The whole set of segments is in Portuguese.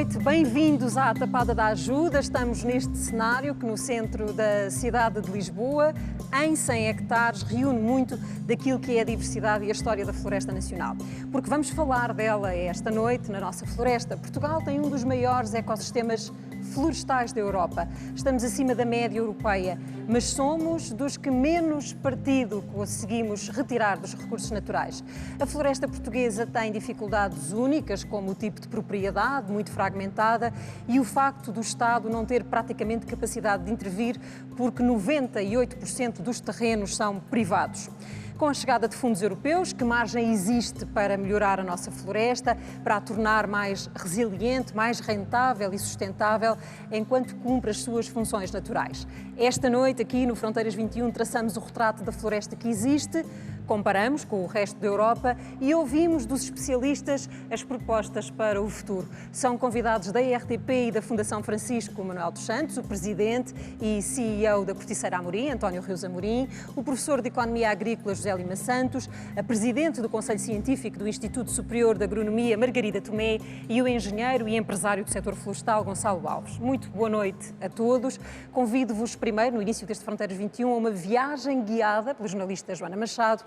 noite, bem-vindos à Tapada da Ajuda. Estamos neste cenário que no centro da cidade de Lisboa, em 100 hectares, reúne muito daquilo que é a diversidade e a história da Floresta Nacional. Porque vamos falar dela esta noite na nossa floresta. Portugal tem um dos maiores ecossistemas florestais da Europa. Estamos acima da média europeia, mas somos dos que menos partido conseguimos retirar dos recursos naturais. A floresta portuguesa tem dificuldades únicas, como o tipo de propriedade muito fragmentada e o facto do Estado não ter praticamente capacidade de intervir, porque 98% dos terrenos são privados. Com a chegada de fundos europeus, que margem existe para melhorar a nossa floresta, para a tornar mais resiliente, mais rentável e sustentável, enquanto cumpre as suas funções naturais? Esta noite, aqui no Fronteiras 21, traçamos o retrato da floresta que existe, comparamos com o resto da Europa e ouvimos dos especialistas as propostas para o futuro. São convidados da RTP e da Fundação Francisco Manuel dos Santos, o presidente e CEO da Corticeira Amorim, António Rios Amorim, o professor de Economia Agrícola, José Lima Santos, a presidente do Conselho Científico do Instituto Superior de Agronomia, Margarida Tomé, e o engenheiro e empresário do setor florestal, Gonçalo Alves. Muito boa noite a todos. Convido-vos primeiro, no início deste Fronteiras 21, a uma viagem guiada pela jornalista Joana Machado,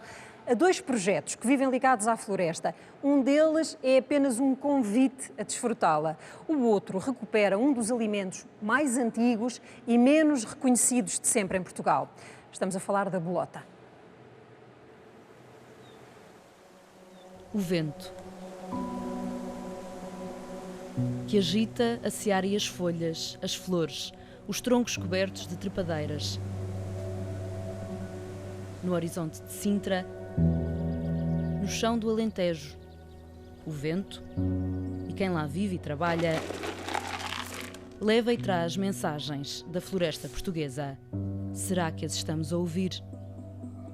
a dois projetos que vivem ligados à floresta. Um deles é apenas um convite a desfrutá-la. O outro recupera um dos alimentos mais antigos e menos reconhecidos de sempre em Portugal. Estamos a falar da bolota. O vento, que agita a seara e as folhas, as flores, os troncos cobertos de trepadeiras. No horizonte de Sintra, no chão do Alentejo, o vento, e quem lá vive e trabalha, leva e traz mensagens da floresta portuguesa. Será que as estamos a ouvir?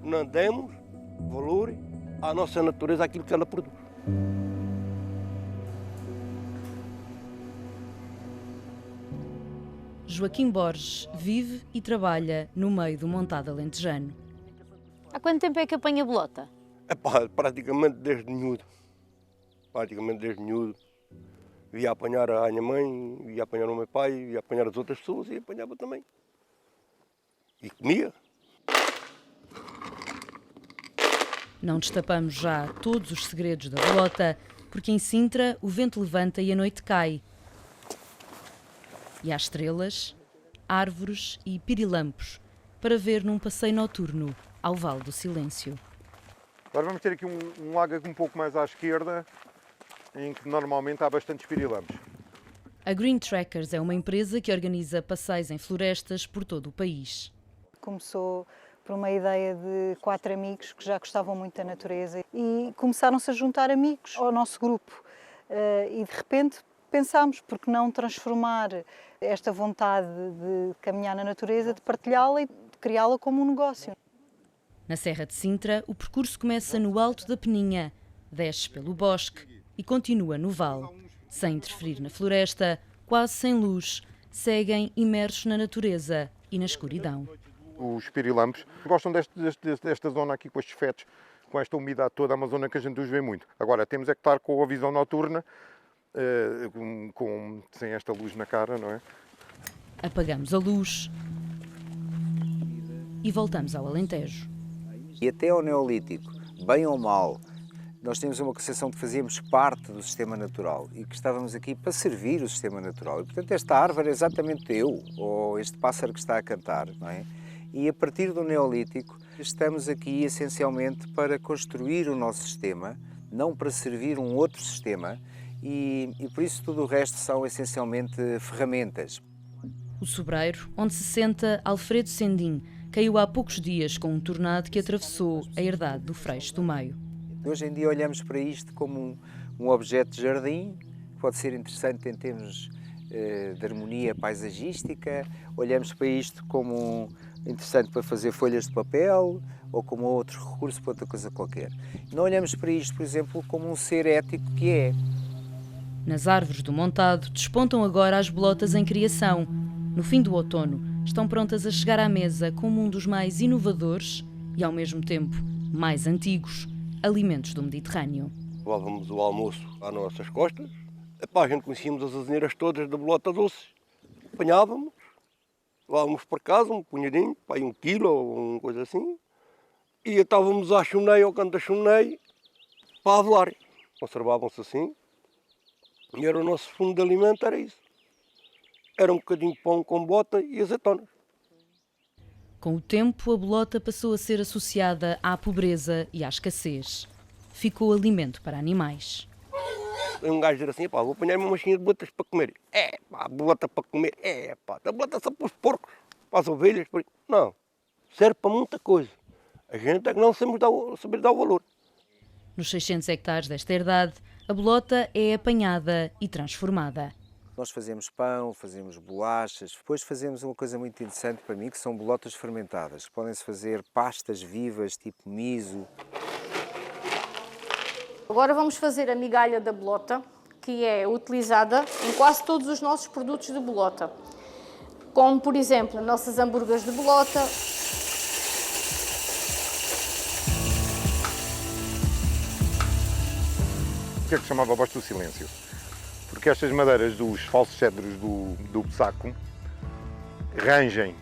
Não demos valor à nossa natureza, aquilo que ela produz. Joaquim Borges vive e trabalha no meio do montado alentejano. Há quanto tempo é que apanha bolota? Praticamente desde miúdo. Praticamente desde miúdo. Via apanhar a minha mãe, via apanhar o meu pai, via apanhar as outras pessoas e apanhava também. E comia. Não destapamos já todos os segredos da bolota, porque em Sintra o vento levanta e a noite cai. E há estrelas, árvores e pirilampos para ver num passeio noturno ao Vale do Silêncio. Agora vamos ter aqui um lago um pouco mais à esquerda, em que normalmente há bastantes pirilampos. A Green Trackers é uma empresa que organiza passeios em florestas por todo o país. Começou por uma ideia de 4 amigos que já gostavam muito da natureza e começaram-se a juntar amigos ao nosso grupo. E de repente pensámos, por que não transformar esta vontade de caminhar na natureza, de partilhá-la e de criá-la como um negócio. Na Serra de Sintra, o percurso começa no alto da Peninha, desce pelo bosque e continua no vale. Sem interferir na floresta, quase sem luz, seguem imersos na natureza e na escuridão. Os pirilampos gostam desta zona aqui com estes fetos, com esta umidade toda, é uma zona que a gente os vê muito. Agora, temos é que estar com a visão noturna, sem esta luz na cara, não é? Apagamos a luz e voltamos ao Alentejo. E até ao Neolítico, bem ou mal, nós tínhamos uma concepção de que fazíamos parte do sistema natural e que estávamos aqui para servir o sistema natural. E, portanto, esta árvore é exatamente eu, ou este pássaro que está a cantar, não é? E a partir do Neolítico, estamos aqui essencialmente para construir o nosso sistema, não para servir um outro sistema, e por isso tudo o resto são essencialmente ferramentas. O sobreiro, onde se senta Alfredo Sendim, caiu há poucos dias com um tornado que atravessou a herdade do Freixo do Meio. Hoje em dia olhamos para isto como um objeto de jardim, pode ser interessante em termos de harmonia paisagística, olhamos para isto como interessante para fazer folhas de papel ou como outro recurso para outra coisa qualquer. Não olhamos para isto, por exemplo, como um ser ético que é. Nas árvores do montado despontam agora as bolotas em criação. No fim do outono, estão prontas a chegar à mesa como um dos mais inovadores e, ao mesmo tempo, mais antigos alimentos do Mediterrâneo. Levávamos o almoço às nossas costas, Epá, a gente conhecíamos as azinheiras todas da bolota doce. Apanhávamos, levávamos para casa um punhadinho, pá, 1 quilo ou uma coisa assim. E estávamos à chaminé, ao canto da chaminé, para avelar. Conservavam-se assim. E era o nosso fundo de alimento, era isso. Era um bocadinho de pão com bota e azeitonas. Com o tempo, a bolota passou a ser associada à pobreza e à escassez. Ficou alimento para animais. Um gajo dizer assim, pá, vou apanhar uma machinha de boletas para comer. Pá, bolota para comer. Pá, a bolota só para os porcos, para as ovelhas. Para... Não, serve para muita coisa. A gente é que não saber dar o valor. Nos 600 hectares desta herdade, a bolota é apanhada e transformada. Nós fazemos pão, fazemos bolachas, depois fazemos uma coisa muito interessante para mim, que são bolotas fermentadas. Podem-se fazer pastas vivas, tipo miso. Agora vamos fazer a migalha da bolota, que é utilizada em quase todos os nossos produtos de bolota. Como, por exemplo, as nossas hambúrgueres de bolota. Porquê é que se chamava a voz do silêncio? Porque estas madeiras dos falsos cedros do saco rangem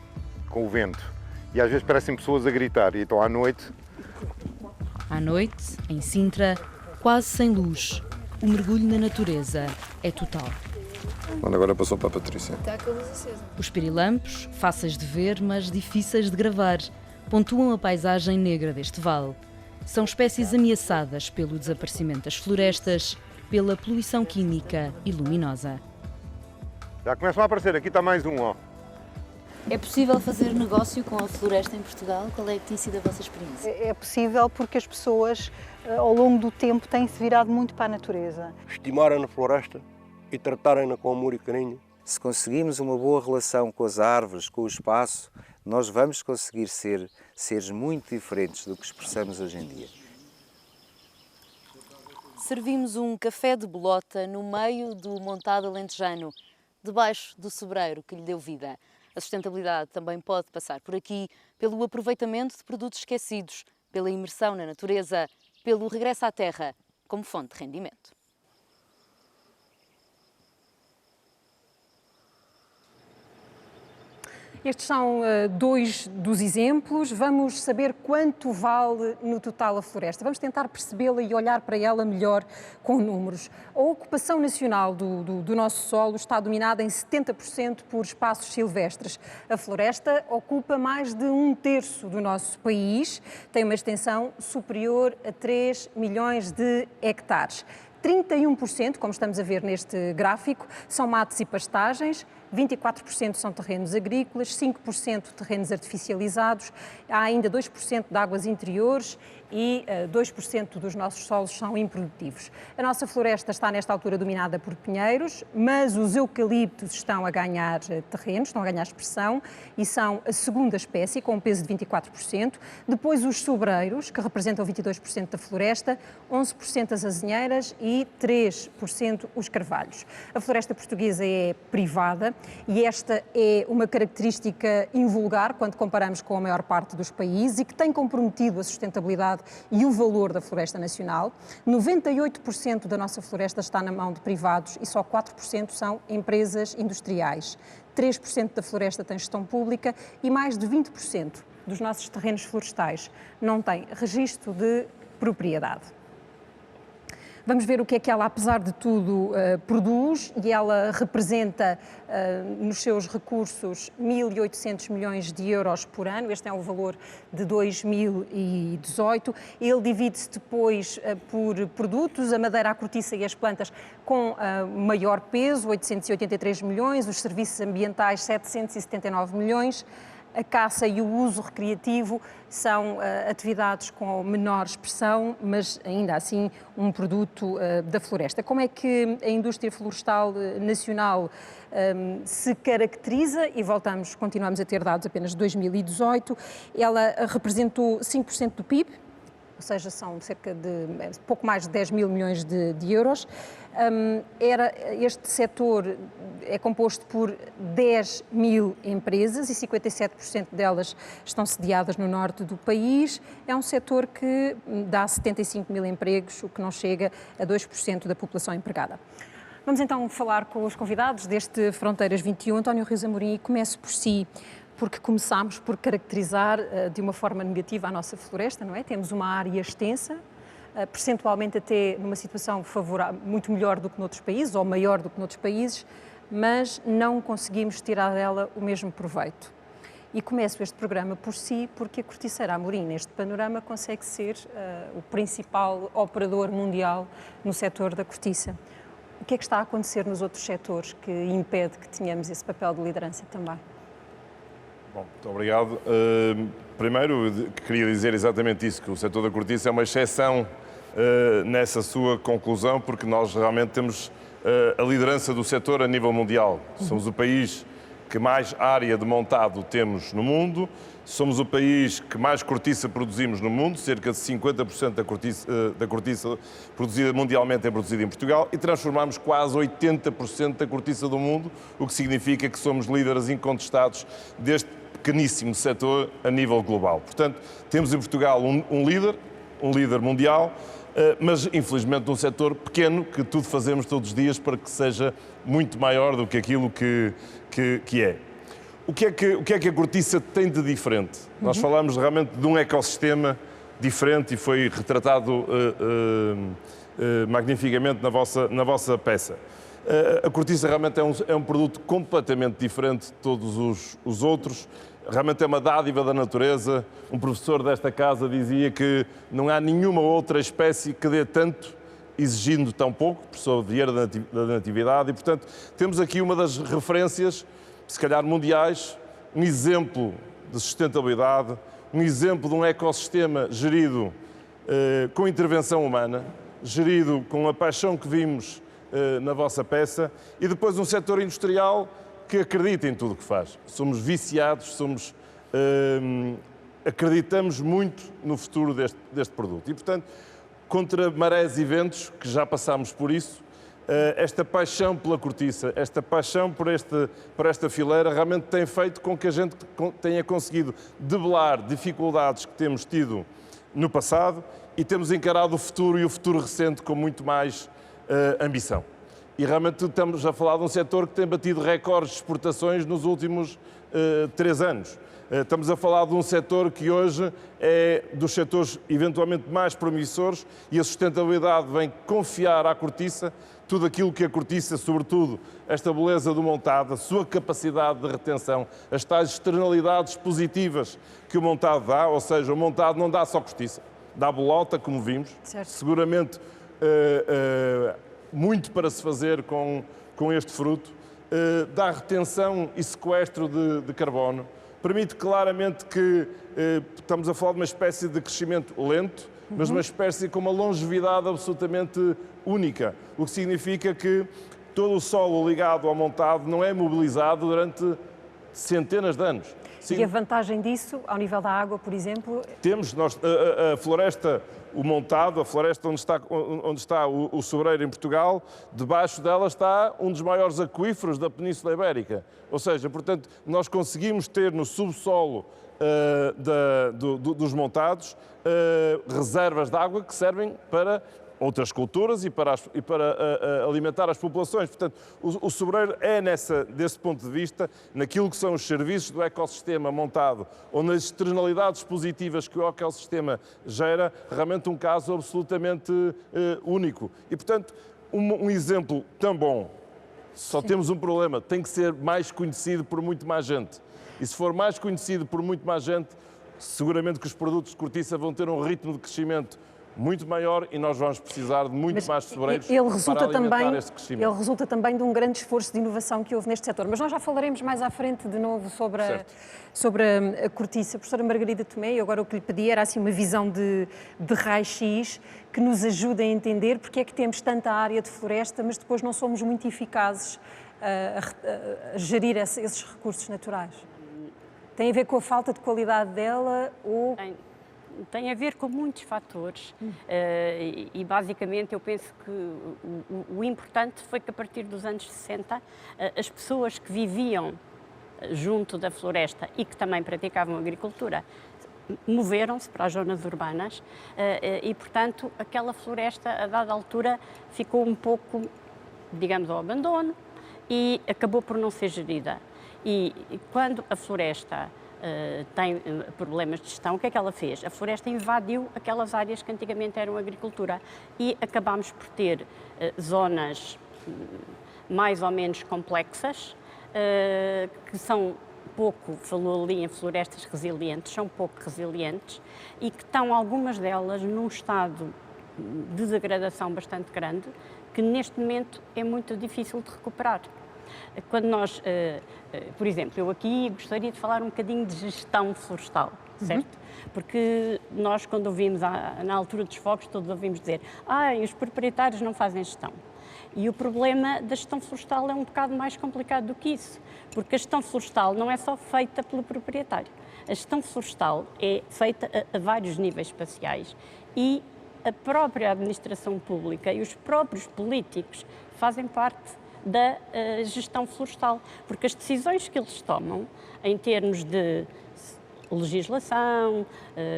com o vento e às vezes parecem pessoas a gritar. E então à noite, em Sintra, quase sem luz, o mergulho na natureza é total. Agora passou para a Patrícia. Está com a luz acesa. Os pirilampos, fáceis de ver, mas difíceis de gravar, pontuam a paisagem negra deste vale. São espécies ameaçadas pelo desaparecimento das florestas, pela poluição química e luminosa. já começam a aparecer. Aqui está mais um, ó. É possível fazer negócio com a floresta em Portugal? Qual é que tem sido a vossa experiência? É possível porque as pessoas, ao longo do tempo, têm-se virado muito para a natureza. Estimarem na floresta e tratarem-na com amor e carinho. Se conseguirmos uma boa relação com as árvores, com o espaço, nós vamos conseguir ser seres muito diferentes do que expressamos hoje em dia. Servimos um café de bolota no meio do montado alentejano, debaixo do sobreiro que lhe deu vida. A sustentabilidade também pode passar por aqui pelo aproveitamento de produtos esquecidos, pela imersão na natureza, pelo regresso à terra como fonte de rendimento. Estes são dois dos exemplos. Vamos saber quanto vale no total a floresta. Vamos tentar percebê-la e olhar para ela melhor com números. A ocupação nacional do nosso solo está dominada em 70% por espaços silvestres. A floresta ocupa mais de 1/3 do nosso país, tem uma extensão superior a 3 milhões de hectares. 31%, como estamos a ver neste gráfico, são matos e pastagens, 24% são terrenos agrícolas, 5% terrenos artificializados, há ainda 2% de águas interiores e 2% dos nossos solos são improdutivos. A nossa floresta está nesta altura dominada por pinheiros, mas os eucaliptos estão a ganhar terreno, estão a ganhar expressão e são a segunda espécie, com um peso de 24%. Depois os sobreiros, que representam 22% da floresta, 11% as azinheiras e 3% os carvalhos. A floresta portuguesa é privada e esta é uma característica invulgar quando comparamos com a maior parte dos países e que tem comprometido a sustentabilidade e o valor da floresta nacional. 98% da nossa floresta está na mão de privados e só 4% são empresas industriais. 3% da floresta tem gestão pública e mais de 20% dos nossos terrenos florestais não têm registro de propriedade. Vamos ver o que é que ela, apesar de tudo, produz, e ela representa nos seus recursos 1.800 milhões de euros por ano. Este é o valor de 2018. Ele divide-se depois por produtos, a madeira, a cortiça e as plantas com maior peso, 883 milhões, os serviços ambientais, 779 milhões. A caça e o uso recreativo são atividades com menor expressão, mas ainda assim um produto da floresta. Como é que a indústria florestal nacional se caracteriza? E continuamos a ter dados apenas de 2018. Ela representou 5% do PIB, ou seja, são cerca de pouco mais de 10 mil milhões de euros. Este setor é composto por 10 mil empresas e 57% delas estão sediadas no norte do país. É um setor que dá 75 mil empregos, o que não chega a 2% da população empregada. Vamos então falar com os convidados deste Fronteiras 21. António Rios Amorim, e começo por si, porque começámos por caracterizar de uma forma negativa a nossa floresta, não é? Temos uma área extensa, percentualmente até numa situação favorável, muito melhor do que noutros países, ou maior do que noutros países, mas não conseguimos tirar dela o mesmo proveito. E começo este programa por si, porque a Corticeira Amorim, neste panorama, consegue ser o principal operador mundial no setor da cortiça. O que é que está a acontecer nos outros setores que impede que tenhamos esse papel de liderança também? Bom, muito obrigado. Primeiro, queria dizer exatamente isso, que o setor da cortiça é uma exceção nessa sua conclusão, porque nós realmente temos a liderança do setor a nível mundial. Somos o país que mais área de montado temos no mundo, somos o país que mais cortiça produzimos no mundo, cerca de 50% da cortiça produzida mundialmente é produzida em Portugal, e transformamos quase 80% da cortiça do mundo, o que significa que somos líderes incontestados deste pequeníssimo setor a nível global. Portanto, temos em Portugal um líder mundial, mas infelizmente num setor pequeno, que tudo fazemos todos os dias para que seja muito maior do que aquilo que é. O que é que a cortiça tem de diferente? Nós falamos realmente de um ecossistema diferente e foi retratado magnificamente na vossa peça. A cortiça realmente é um produto completamente diferente de todos os outros. Realmente é uma dádiva da natureza. Um professor desta casa dizia que não há nenhuma outra espécie que dê tanto exigindo tão pouco, professor Vieira da Natividade, e portanto temos aqui uma das referências, se calhar mundiais, um exemplo de sustentabilidade, um exemplo de um ecossistema gerido com intervenção humana, gerido com a paixão que vimos na vossa peça, e depois um setor industrial que acredita em tudo o que faz. Somos viciados, acreditamos muito no futuro deste produto. E, portanto, contra marés e ventos, que já passámos por isso, esta paixão pela cortiça, esta paixão por esta fileira, realmente tem feito com que a gente tenha conseguido debelar dificuldades que temos tido no passado e temos encarado o futuro e o futuro recente com muito mais ambição. E realmente estamos a falar de um setor que tem batido recordes de exportações nos últimos 3 anos. Estamos a falar de um setor que hoje é dos setores eventualmente mais promissores e a sustentabilidade vem confiar à cortiça tudo aquilo que a cortiça, sobretudo esta beleza do montado, a sua capacidade de retenção, as tais externalidades positivas que o montado dá, ou seja, o montado não dá só cortiça, dá bolota, como vimos, certo. Seguramente muito para se fazer com este fruto, dá retenção e sequestro de carbono, permite claramente que estamos a falar de uma espécie de crescimento lento, mas uma espécie com uma longevidade absolutamente única, o que significa que todo o solo ligado ao montado não é mobilizado durante centenas de anos. Sim. E a vantagem disso, ao nível da água, por exemplo? Temos a floresta, o montado, a floresta onde está o sobreiro em Portugal, debaixo dela está um dos maiores aquíferos da Península Ibérica. Ou seja, portanto, nós conseguimos ter no subsolo dos montados reservas de água que servem para outras culturas e para alimentar as populações. Portanto, o sobreiro é, desse ponto de vista, naquilo que são os serviços do ecossistema montado ou nas externalidades positivas que o ecossistema gera, realmente um caso absolutamente único. E, portanto, um exemplo tão bom, só temos um problema, tem que ser mais conhecido por muito mais gente. E se for mais conhecido por muito mais gente, seguramente que os produtos de cortiça vão ter um ritmo de crescimento muito maior e nós vamos precisar de muito mais sobreiros para alimentar este crescimento. Ele resulta também de um grande esforço de inovação que houve neste setor. Mas nós já falaremos mais à frente de novo sobre a cortiça. Professora Margarida Tomé, agora o que lhe pedi era assim, uma visão de raio-x que nos ajude a entender porque é que temos tanta área de floresta, mas depois não somos muito eficazes a gerir esses recursos naturais. Tem a ver com a falta de qualidade dela ou... Tem a ver com muitos fatores e basicamente eu penso que o importante foi que a partir dos anos 60 as pessoas que viviam junto da floresta e que também praticavam agricultura moveram-se para as zonas urbanas e portanto aquela floresta a dada altura ficou um pouco digamos, ao abandono e acabou por não ser gerida. E quando a floresta tem problemas de gestão, o que é que ela fez? A floresta invadiu aquelas áreas que antigamente eram agricultura e acabámos por ter zonas mais ou menos complexas, que são pouco, falou ali em florestas resilientes, são pouco resilientes e que estão algumas delas num estado de degradação bastante grande, que neste momento é muito difícil de recuperar. Quando nós, por exemplo, eu aqui gostaria de falar um bocadinho de gestão florestal, certo? Porque nós, quando ouvimos, na altura dos fogos, todos ouvimos dizer os proprietários não fazem gestão. E o problema da gestão florestal é um bocado mais complicado do que isso, porque a gestão florestal não é só feita pelo proprietário. A gestão florestal é feita a vários níveis espaciais e a própria administração pública e os próprios políticos fazem parte da gestão florestal, porque as decisões que eles tomam em termos de legislação,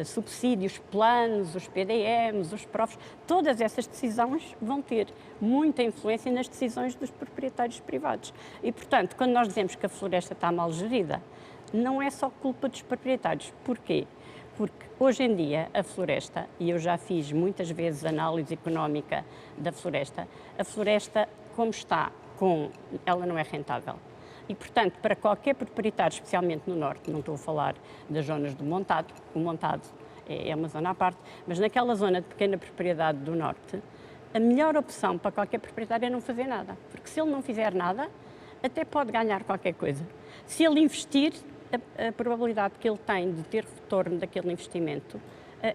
subsídios, planos, os PDMs, os PROFs, todas essas decisões vão ter muita influência nas decisões dos proprietários privados. E, portanto, quando nós dizemos que a floresta está mal gerida, não é só culpa dos proprietários. Porquê? Porque hoje em dia a floresta, e eu já fiz muitas vezes análise económica da floresta, a floresta como está, ela não é rentável. E, portanto, para qualquer proprietário, especialmente no Norte, não estou a falar das zonas do Montado, o Montado é uma zona à parte, mas naquela zona de pequena propriedade do Norte, a melhor opção para qualquer proprietário é não fazer nada. Porque se ele não fizer nada, até pode ganhar qualquer coisa. Se ele investir, a probabilidade que ele tem de ter retorno daquele investimento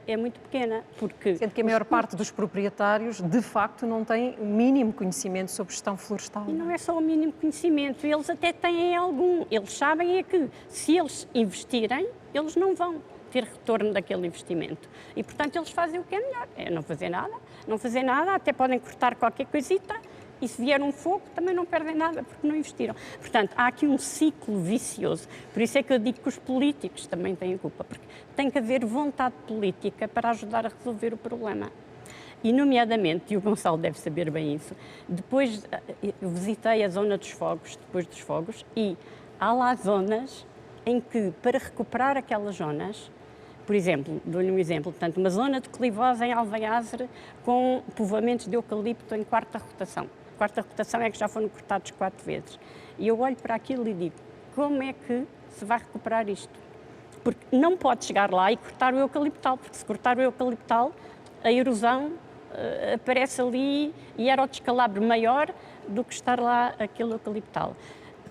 é muito pequena, porque... Sendo que a maior parte dos proprietários, de facto, não tem o mínimo conhecimento sobre gestão florestal. E não é só o mínimo conhecimento, eles até têm algum. Eles sabem é que, se eles investirem, eles não vão ter retorno daquele investimento. E, portanto, eles fazem o que é melhor, é não fazer nada, até podem cortar qualquer coisita, e se vier um fogo também não perdem nada porque não investiram. Portanto, há aqui um ciclo vicioso. Por isso é que eu digo que os políticos também têm culpa, porque tem que haver vontade política para ajudar a resolver o problema. E, nomeadamente, e o Gonçalo deve saber bem isso, depois eu visitei a zona dos fogos, depois dos fogos, e há lá zonas em que, para recuperar aquelas zonas, por exemplo, dou-lhe um exemplo, portanto, uma zona de clivosa em Alvaiazre com povoamentos de eucalipto em quarta rotação. Quarta rotação é que já foram cortados 4 vezes. E eu olho para aquilo e digo, como é que se vai recuperar isto? Porque não pode chegar lá e cortar o eucaliptal, porque se cortar o eucaliptal, a erosão aparece ali e era o descalabro maior do que estar lá aquele eucaliptal.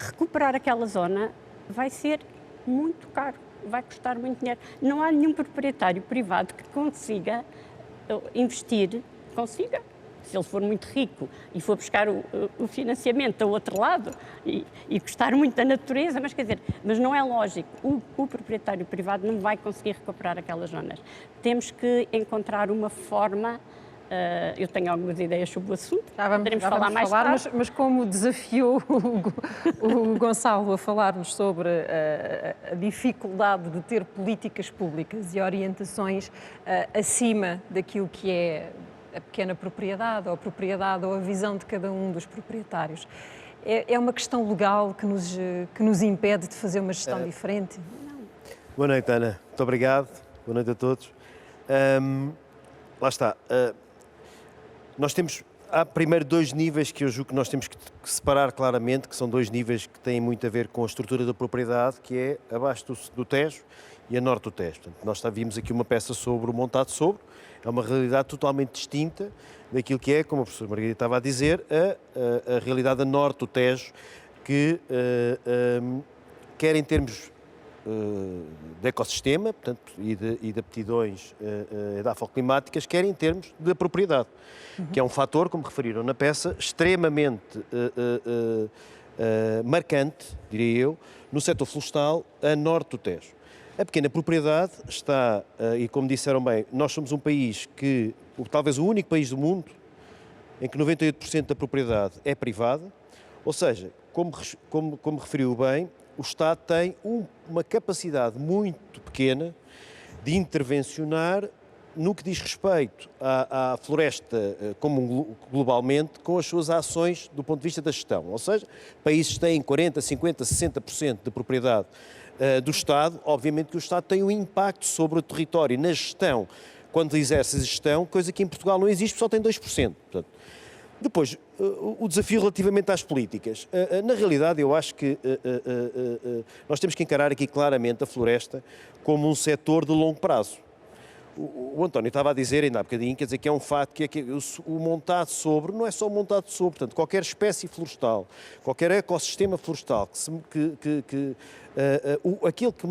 Recuperar aquela zona vai ser muito caro, vai custar muito dinheiro. Não há nenhum proprietário privado que consiga investir, se ele for muito rico e for buscar o financiamento ao outro lado e gostar muito da natureza, mas não é lógico. O proprietário privado não vai conseguir recuperar aquelas zonas. Temos que encontrar uma forma. Eu tenho algumas ideias sobre o assunto, poderemos falar mais tarde. Mas como desafiou o Gonçalo a falar-nos sobre a dificuldade de ter políticas públicas e orientações acima daquilo que é a pequena propriedade ou a visão de cada um dos proprietários, é uma questão legal que nos impede de fazer uma gestão diferente? Não. Boa noite, Ana. Muito obrigado. Boa noite a todos. Lá está. Há primeiro 2 níveis que eu julgo que nós temos que separar claramente, que são 2 níveis que têm muito a ver com a estrutura da propriedade, que é abaixo do Tejo e a norte do Tejo. Portanto, nós vimos aqui uma peça sobre o Montado Sobre, é uma realidade totalmente distinta daquilo que é, como a professora Margarida estava a dizer, a realidade a norte do Tejo, que quer em termos de ecossistema, portanto, e de aptidões edafoclimáticas, quer em termos de propriedade, que é um fator, como referiram na peça, extremamente marcante, diria eu, no setor florestal a norte do Tejo. A pequena propriedade está, e como disseram bem, nós somos um país que, talvez o único país do mundo, em que 98% da propriedade é privada, ou seja, como referiu bem, o Estado tem uma capacidade muito pequena de intervencionar no que diz respeito à floresta como globalmente, com as suas ações do ponto de vista da gestão. Ou seja, países têm 40%, 50%, 60% de propriedade do Estado, obviamente que o Estado tem um impacto sobre o território na gestão, quando exerce a gestão, coisa que em Portugal não existe, só tem 2%. Portanto, depois, o desafio relativamente às políticas. Na realidade, eu acho que nós temos que encarar aqui claramente a floresta como um setor de longo prazo. O António estava a dizer ainda há bocadinho, quer dizer, que é um fato que o montado sobre, não é só o montado sobre, portanto, qualquer espécie florestal, qualquer ecossistema florestal, aquilo que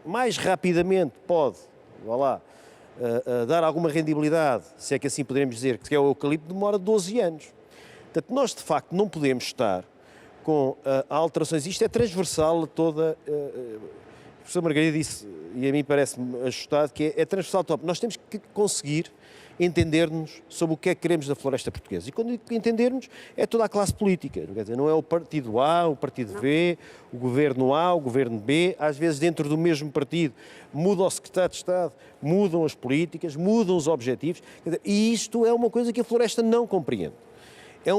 mais rapidamente pode, vá lá, dar alguma rendibilidade, se é que assim poderemos dizer, que é o eucalipto, demora 12 anos. Portanto, nós de facto não podemos estar com alterações, isto é transversal a toda... A professora Margarida disse, e a mim parece-me ajustado, que é transversal top. Nós temos que conseguir entender-nos sobre o que é que queremos da floresta portuguesa. E quando entendermos, é toda a classe política. Quer dizer, não é o partido A, o partido B, o governo A, o governo B. Às vezes, dentro do mesmo partido, muda o secretário de Estado, mudam as políticas, mudam os objetivos. Quer dizer, e isto é uma coisa que a floresta não compreende.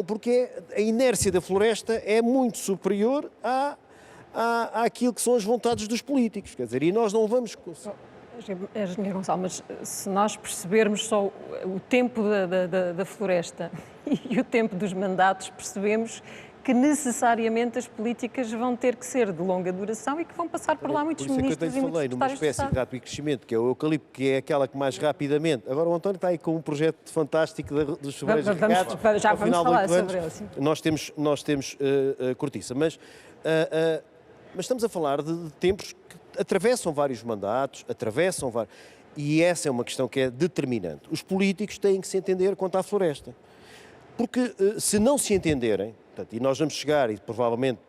Porque a inércia da floresta é muito superior àquilo que são as vontades dos políticos. Quer dizer, e nós não vamos... Engenheiro Gonçalo, mas se nós percebermos só o tempo da floresta e o tempo dos mandatos, percebemos que necessariamente as políticas vão ter que ser de longa duração e que vão passar por lá muitos ministros e muitos secretários de Estado. Por isso é que eu falei numa espécie de rápido crescimento, que é o eucalipto, que é aquela que mais rapidamente... Agora o António está aí com um projeto fantástico dos sobreiros regados. Já vamos falar sobre ele, sim. Nós temos cortiça, mas estamos a falar de tempos que atravessam vários mandatos, e essa é uma questão que é determinante. Os políticos têm que se entender quanto à floresta. Porque se não se entenderem, portanto, e nós vamos chegar, e provavelmente,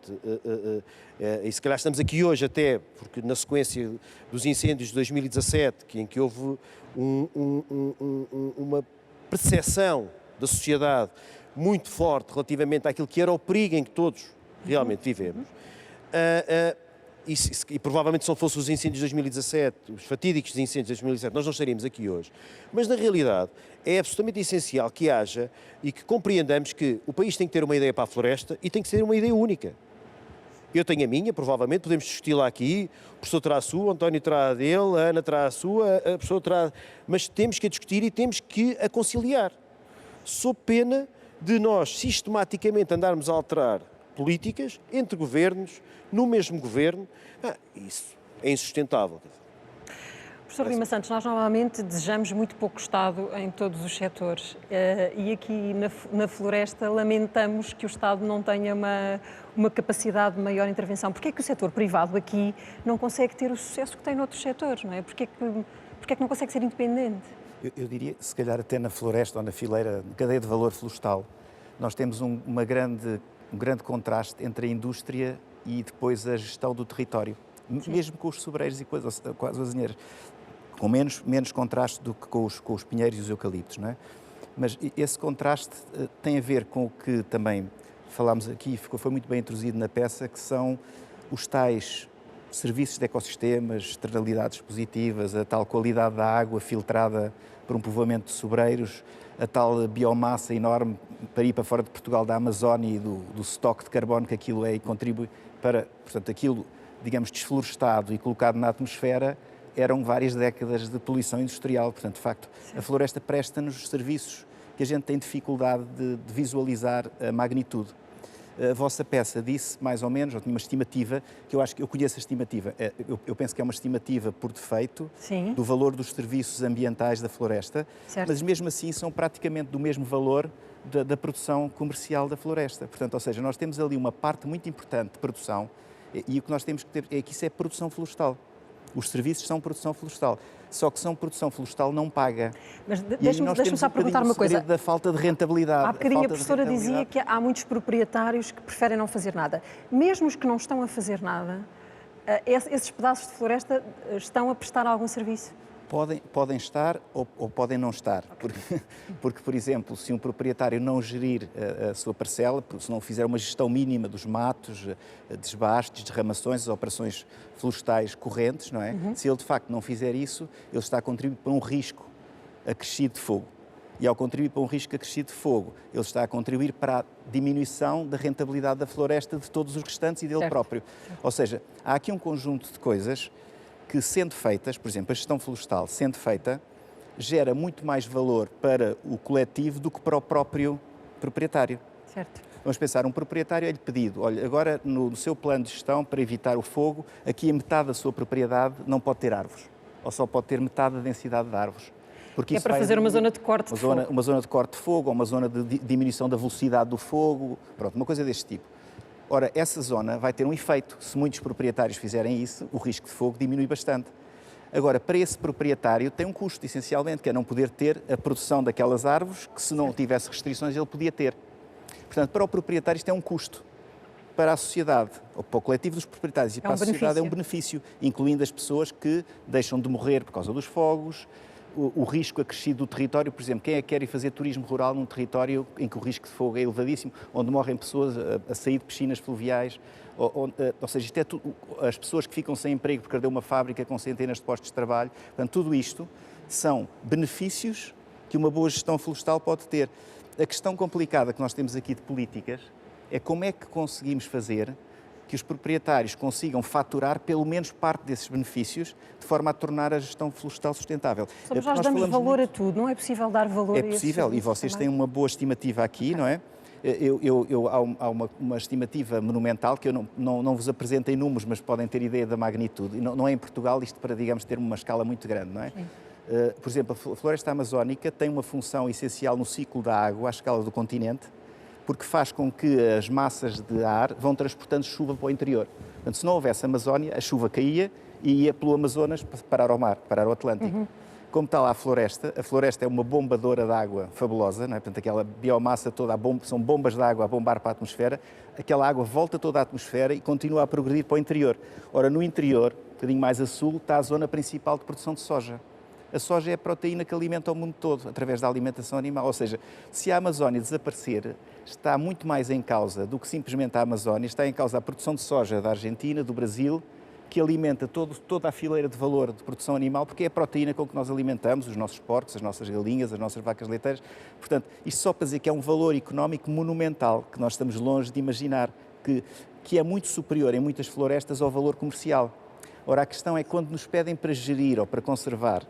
e se calhar estamos aqui hoje até, porque na sequência dos incêndios de 2017, em que houve uma percepção da sociedade muito forte relativamente àquilo que era o perigo em que todos realmente vivemos, e provavelmente se não fossem os incêndios de 2017, os fatídicos incêndios de 2017, nós não estaríamos aqui hoje. Mas, na realidade, é absolutamente essencial que haja e que compreendamos que o país tem que ter uma ideia para a floresta e tem que ser uma ideia única. Eu tenho a minha, provavelmente, podemos discuti-la aqui, o professor terá a sua, o António terá a dele, a Ana terá a sua, a pessoa terá... Mas temos que a discutir e temos que a conciliar. Sob pena de nós, sistematicamente, andarmos a alterar políticas entre governos, no mesmo governo, isso é insustentável. Professor Lima Santos, nós normalmente desejamos muito pouco Estado em todos os setores e aqui na floresta lamentamos que o Estado não tenha uma capacidade de maior intervenção. Porquê é que o setor privado aqui não consegue ter o sucesso que tem noutros setores, não é? Porquê é que não consegue ser independente? Eu diria, se calhar até na floresta ou na fileira, na cadeia de valor florestal, nós temos um grande contraste entre a indústria e depois a gestão do território, mesmo com os sobreiros e com as azinheiras, com menos contraste do que com os pinheiros e os eucaliptos, não é? Mas esse contraste tem a ver com o que também falámos aqui, foi muito bem introduzido na peça, que são os tais serviços de ecossistemas, externalidades positivas, a tal qualidade da água filtrada por um povoamento de sobreiros, a tal biomassa enorme para ir para fora de Portugal, da Amazónia e do estoque de carbono que aquilo é e contribui para, portanto, aquilo, digamos, desflorestado e colocado na atmosfera, eram várias décadas de poluição industrial. Portanto, de facto, a floresta presta-nos serviços que a gente tem dificuldade de visualizar a magnitude. A vossa peça disse, mais ou menos, ou tinha uma estimativa, que eu acho que eu conheço a estimativa, eu penso que é uma estimativa por defeito, sim, do valor dos serviços ambientais da floresta, certo, mas mesmo assim são praticamente do mesmo valor da produção comercial da floresta. Portanto, ou seja, nós temos ali uma parte muito importante de produção e o que nós temos que ter é que isso é produção florestal. Os serviços são produção florestal, só que são produção florestal não paga. Mas deixa-me só perguntar uma coisa. Da falta de rentabilidade. Há bocadinho a professora dizia que há muitos proprietários que preferem não fazer nada. Mesmo os que não estão a fazer nada, esses pedaços de floresta estão a prestar algum serviço? Podem estar ou podem não estar, porque, por exemplo, se um proprietário não gerir a sua parcela, se não fizer uma gestão mínima dos matos, desbastes, derramações, operações florestais correntes, não é? Se ele de facto não fizer isso, ele está a contribuir para um risco acrescido de fogo. E ao contribuir para um risco acrescido de fogo, ele está a contribuir para a diminuição da rentabilidade da floresta de todos os restantes e dele próprio. Ou seja, há aqui um conjunto de coisas que, sendo feitas, por exemplo, a gestão florestal, sendo feita, gera muito mais valor para o coletivo do que para o próprio proprietário. Certo. Vamos pensar, um proprietário é-lhe pedido, olha, agora no seu plano de gestão, para evitar o fogo, aqui a metade da sua propriedade não pode ter árvores, ou só pode ter metade da densidade de árvores. Porque é para fazer uma zona de corte de fogo. Uma zona de corte de fogo, ou uma zona de diminuição da velocidade do fogo, pronto, uma coisa deste tipo. Ora, essa zona vai ter um efeito. Se muitos proprietários fizerem isso, o risco de fogo diminui bastante. Agora, para esse proprietário tem um custo, essencialmente, que é não poder ter a produção daquelas árvores que, se não tivesse restrições, ele podia ter. Portanto, para o proprietário isto é um custo. Para a sociedade, ou para o coletivo dos proprietários e para a sociedade é um benefício, incluindo as pessoas que deixam de morrer por causa dos fogos, o risco acrescido do território. Por exemplo, quem é que quer ir fazer turismo rural num território em que o risco de fogo é elevadíssimo, onde morrem pessoas a sair de piscinas fluviais, ou seja, isto é as pessoas que ficam sem emprego porque perdeu uma fábrica com centenas de postos de trabalho. Portanto, tudo isto são benefícios que uma boa gestão florestal pode ter. A questão complicada que nós temos aqui de políticas é como é que conseguimos fazer que os proprietários consigam faturar pelo menos parte desses benefícios, de forma a tornar a gestão florestal sustentável. Nós damos valor a tudo, não é possível dar valor a isso? É possível, e vocês têm uma boa estimativa aqui, não é? Há uma estimativa monumental, que eu não vos apresento em números, mas podem ter ideia da magnitude. E não é em Portugal, isto para, digamos, ter uma escala muito grande, não é? Por exemplo, a floresta amazónica tem uma função essencial no ciclo da água, à escala do continente, porque faz com que as massas de ar vão transportando chuva para o interior. Portanto, se não houvesse Amazónia, a chuva caía e ia pelo Amazonas parar ao mar, parar ao Atlântico. Como está lá a floresta é uma bombadora de água fabulosa, não é? Portanto, aquela biomassa toda, são bombas de água a bombar para a atmosfera, aquela água volta toda à atmosfera e continua a progredir para o interior. Ora, no interior, um bocadinho mais a sul, está a zona principal de produção de soja. A soja é a proteína que alimenta o mundo todo, através da alimentação animal. Ou seja, se a Amazónia desaparecer, está muito mais em causa do que simplesmente a Amazónia, está em causa a produção de soja da Argentina, do Brasil, que alimenta toda a fileira de valor de produção animal, porque é a proteína com que nós alimentamos os nossos porcos, as nossas galinhas, as nossas vacas leiteiras. Portanto, isto só para dizer que é um valor económico monumental, que nós estamos longe de imaginar, que é muito superior em muitas florestas ao valor comercial. Ora, a questão é que quando nos pedem para gerir ou para conservar,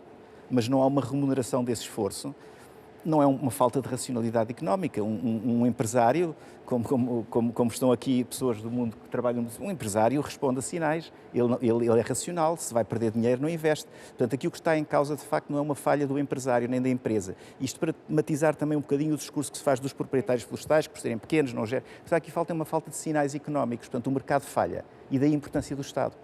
mas não há uma remuneração desse esforço, não é uma falta de racionalidade económica. Um empresário, como estão aqui pessoas do mundo que trabalham, um empresário responde a sinais, ele é racional, se vai perder dinheiro não investe. Portanto, aqui o que está em causa de facto não é uma falha do empresário nem da empresa. Isto para matizar também um bocadinho o discurso que se faz dos proprietários florestais, que por serem pequenos não geram. Portanto, aqui falta uma falta de sinais económicos, portanto o mercado falha, e daí a importância do Estado.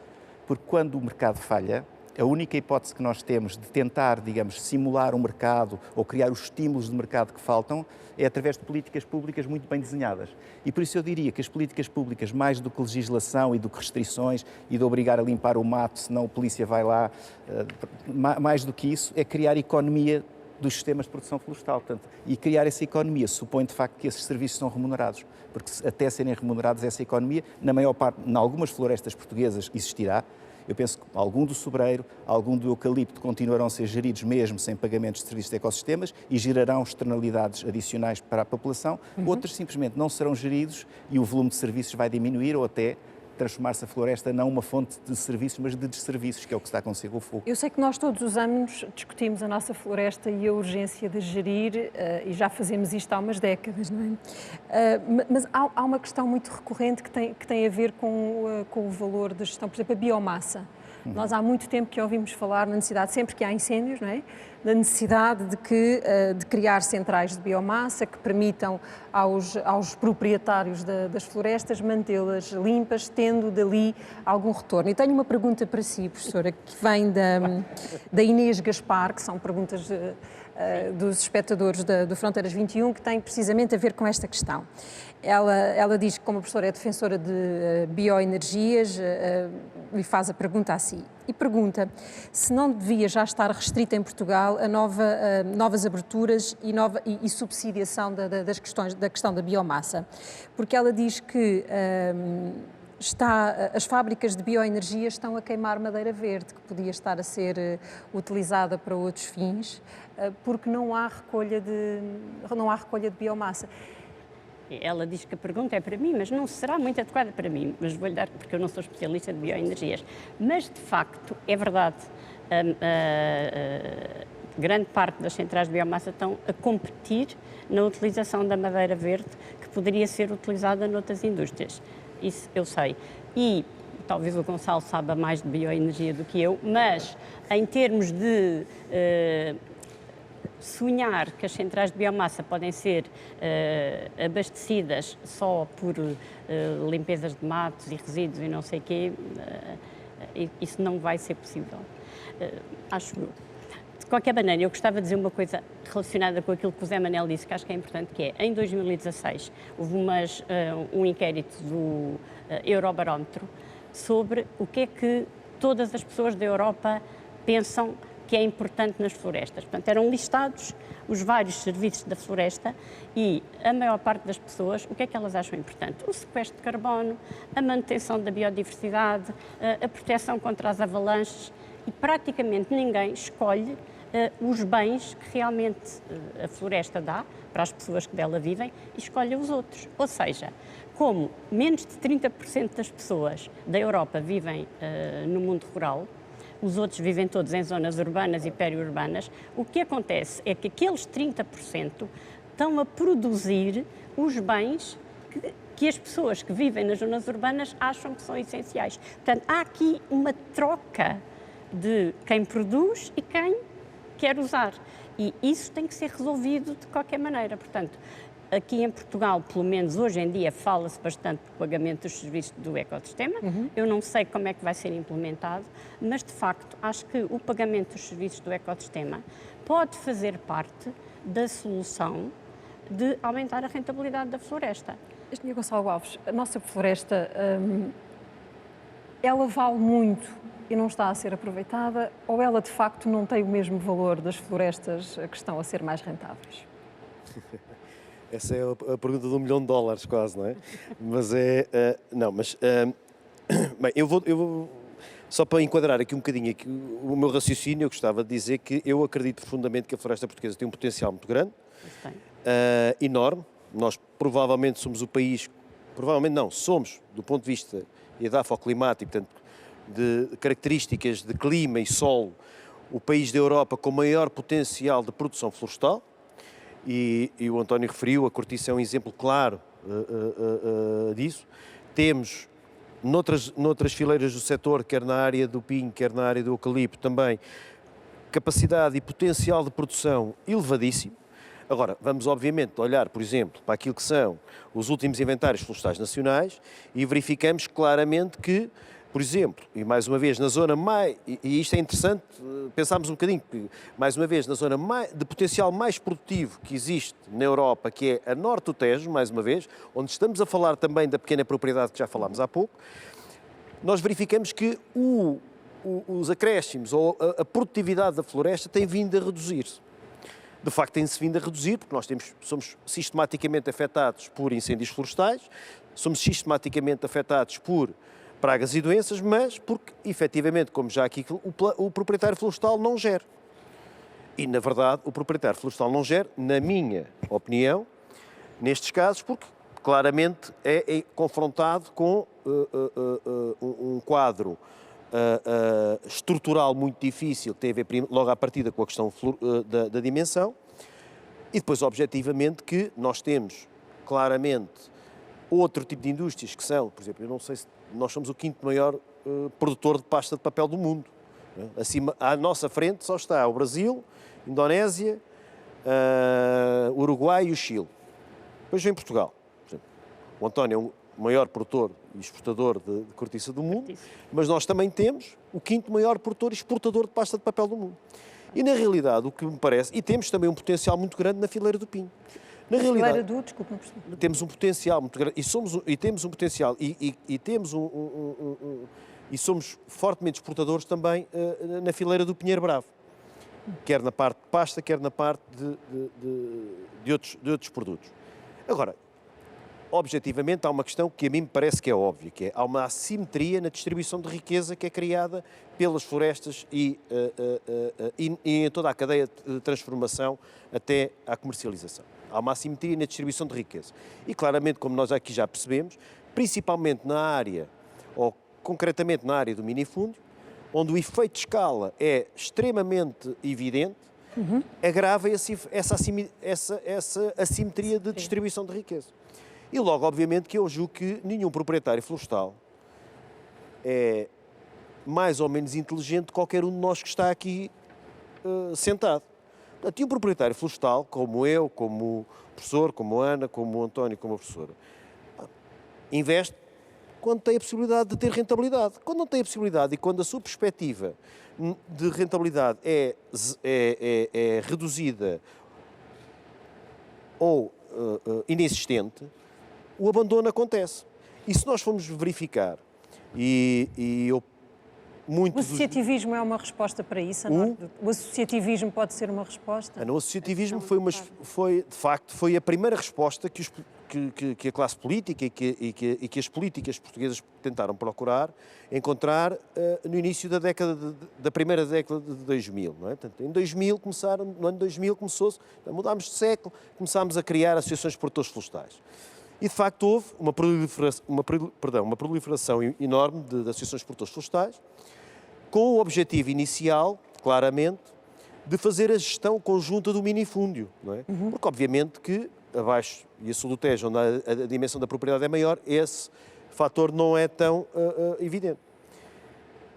Porque quando o mercado falha, a única hipótese que nós temos de tentar, digamos, simular um mercado ou criar os estímulos de mercado que faltam é através de políticas públicas muito bem desenhadas. E por isso eu diria que as políticas públicas, mais do que legislação e do que restrições e de obrigar a limpar o mato, senão a polícia vai lá, mais do que isso, é criar economia dos sistemas de produção florestal. Portanto, e criar essa economia supõe de facto que esses serviços são remunerados, porque até serem remunerados essa economia, na maior parte, em algumas florestas portuguesas existirá. Eu penso que algum do sobreiro, algum do eucalipto continuarão a ser geridos mesmo sem pagamentos de serviços de ecossistemas e gerarão externalidades adicionais para a população. Outros simplesmente não serão geridos e o volume de serviços vai diminuir ou até transformar-se a floresta não uma fonte de serviços, mas de desserviços, que é o que está a acontecer com o fogo. Eu sei que nós todos os anos discutimos a nossa floresta e a urgência de gerir, e já fazemos isto há umas décadas, não é? Mas há uma questão muito recorrente que tem a ver com o valor da gestão, por exemplo, a biomassa. Nós há muito tempo que ouvimos falar na necessidade, sempre que há incêndios, não é? Da necessidade de criar centrais de biomassa que permitam aos proprietários das florestas mantê-las limpas, tendo dali algum retorno. E tenho uma pergunta para si, professora, que vem da Inês Gaspar, que são perguntas dos espectadores do Fronteiras 21, que têm precisamente a ver com esta questão. Ela diz que, como a professora é defensora de bioenergias, lhe faz a pergunta a si. E pergunta se não devia já estar restrita em Portugal a novas aberturas e subsidiação da questão da biomassa. Porque ela diz que as fábricas de bioenergia estão a queimar madeira verde, que podia estar a ser utilizada para outros fins, porque não há recolha de biomassa. Ela diz que a pergunta é para mim, mas não será muito adequada para mim, mas vou-lhe dar, porque eu não sou especialista de bioenergias. Mas, de facto, é verdade, grande parte das centrais de biomassa estão a competir na utilização da madeira verde, que poderia ser utilizada noutras indústrias. Isso eu sei. E talvez o Gonçalo saiba mais de bioenergia do que eu, mas em termos de sonhar que as centrais de biomassa podem ser abastecidas só por limpezas de matos e resíduos e não sei o quê, isso não vai ser possível, acho eu. De qualquer maneira, eu gostava de dizer uma coisa relacionada com aquilo que o Zé Manel disse, que acho que é importante, que é, em 2016, houve um inquérito do Eurobarómetro sobre o que é que todas as pessoas da Europa pensam que é importante nas florestas. Portanto, eram listados os vários serviços da floresta e a maior parte das pessoas, o que é que elas acham importante? O sequestro de carbono, a manutenção da biodiversidade, a proteção contra as avalanches, e praticamente ninguém escolhe os bens que realmente a floresta dá para as pessoas que dela vivem e escolhe os outros. Ou seja, como menos de 30% das pessoas da Europa vivem no mundo rural, os outros vivem todos em zonas urbanas e periurbanas, o que acontece é que aqueles 30% estão a produzir os bens que as pessoas que vivem nas zonas urbanas acham que são essenciais. Portanto, há aqui uma troca de quem produz e quem quer usar. E isso tem que ser resolvido de qualquer maneira. Portanto, aqui em Portugal, pelo menos hoje em dia, fala-se bastante do pagamento dos serviços do ecossistema. Eu não sei como é que vai ser implementado, mas de facto acho que o pagamento dos serviços do ecossistema pode fazer parte da solução de aumentar a rentabilidade da floresta. Engenheiro Gonçalo Alves, a nossa floresta, ela vale muito e não está a ser aproveitada, ou ela de facto não tem o mesmo valor das florestas que estão a ser mais rentáveis? Essa é a pergunta de $1 milhão quase, não é? Mas bem, eu vou só para enquadrar aqui um bocadinho aqui, o meu raciocínio, eu gostava de dizer que eu acredito profundamente que a floresta portuguesa tem um potencial muito grande, enorme. Nós provavelmente somos o país, provavelmente não, somos, do ponto de vista edafoclimático, portanto, de características de clima e solo, o país da Europa com maior potencial de produção florestal. E o António referiu, a cortiça é um exemplo claro disso. Temos, noutras fileiras do setor, quer na área do pinho, quer na área do eucalipto, também capacidade e potencial de produção elevadíssimo. Agora, vamos obviamente olhar, por exemplo, para aquilo que são os últimos inventários florestais nacionais e verificamos claramente que, por exemplo, e mais uma vez na zona mais, e isto é interessante, pensámos um bocadinho, que mais uma vez na zona de potencial mais produtivo que existe na Europa, que é a norte do Tejo, mais uma vez, onde estamos a falar também da pequena propriedade que já falámos há pouco, nós verificamos que os acréscimos ou a produtividade da floresta tem vindo a reduzir-se. De facto, tem-se vindo a reduzir, porque nós somos sistematicamente afetados por incêndios florestais, somos sistematicamente afetados por pragas e doenças, mas porque, efetivamente, como já aqui, o proprietário florestal não gera. E, na verdade, o proprietário florestal não gera, na minha opinião, nestes casos, porque claramente é confrontado com um quadro estrutural muito difícil, que tem a ver logo à partida com a questão da dimensão, e depois, objetivamente, que nós temos claramente outro tipo de indústrias que são, por exemplo, eu não sei se nós somos o 5º maior produtor de pasta de papel do mundo. Acima, à nossa frente só está o Brasil, Indonésia, o Uruguai e o Chile. Depois vem Portugal. O António é o maior produtor e exportador de cortiça do mundo, mas nós também temos o 5º maior produtor e exportador de pasta de papel do mundo. E na realidade, o que me parece, e temos também um potencial muito grande na fileira do pinho. Na realidade, temos um potencial muito grande e temos um potencial e somos fortemente exportadores também na fileira do pinheiro bravo, quer na parte de pasta, quer na parte de outros produtos. Agora, objetivamente, há uma questão que a mim me parece que é óbvia, que é há uma assimetria na distribuição de riqueza que é criada pelas florestas e em toda a cadeia de transformação até à comercialização. Há uma assimetria na distribuição de riqueza. E claramente, como nós aqui já percebemos, principalmente na área, ou concretamente na área do minifúndio, onde o efeito de escala é extremamente evidente, agrava essa assimetria de distribuição de riqueza. E logo, obviamente, que eu julgo que nenhum proprietário florestal é mais ou menos inteligente que qualquer um de nós que está aqui sentado. Portanto, e um proprietário florestal, como eu, como o professor, como a Ana, como o António, como a professora, investe quando tem a possibilidade de ter rentabilidade. Quando não tem a possibilidade e quando a sua perspectiva de rentabilidade é reduzida ou inexistente, o abandono acontece. E se nós formos verificar, o associativismo é uma resposta para isso? O associativismo pode ser uma resposta? O associativismo foi a primeira resposta que a classe política e que as políticas portuguesas tentaram encontrar no início da primeira década de 2000. Não é? Portanto, no ano 2000 começou-se, mudámos de século, começámos a criar associações de produtores florestais. E, de facto, houve uma proliferação enorme de associações de produtores florestais, com o objetivo inicial, claramente, de fazer a gestão conjunta do minifúndio. Não é? Porque, obviamente, que abaixo e a sul do Tejo, onde a dimensão da propriedade é maior, esse fator não é tão evidente.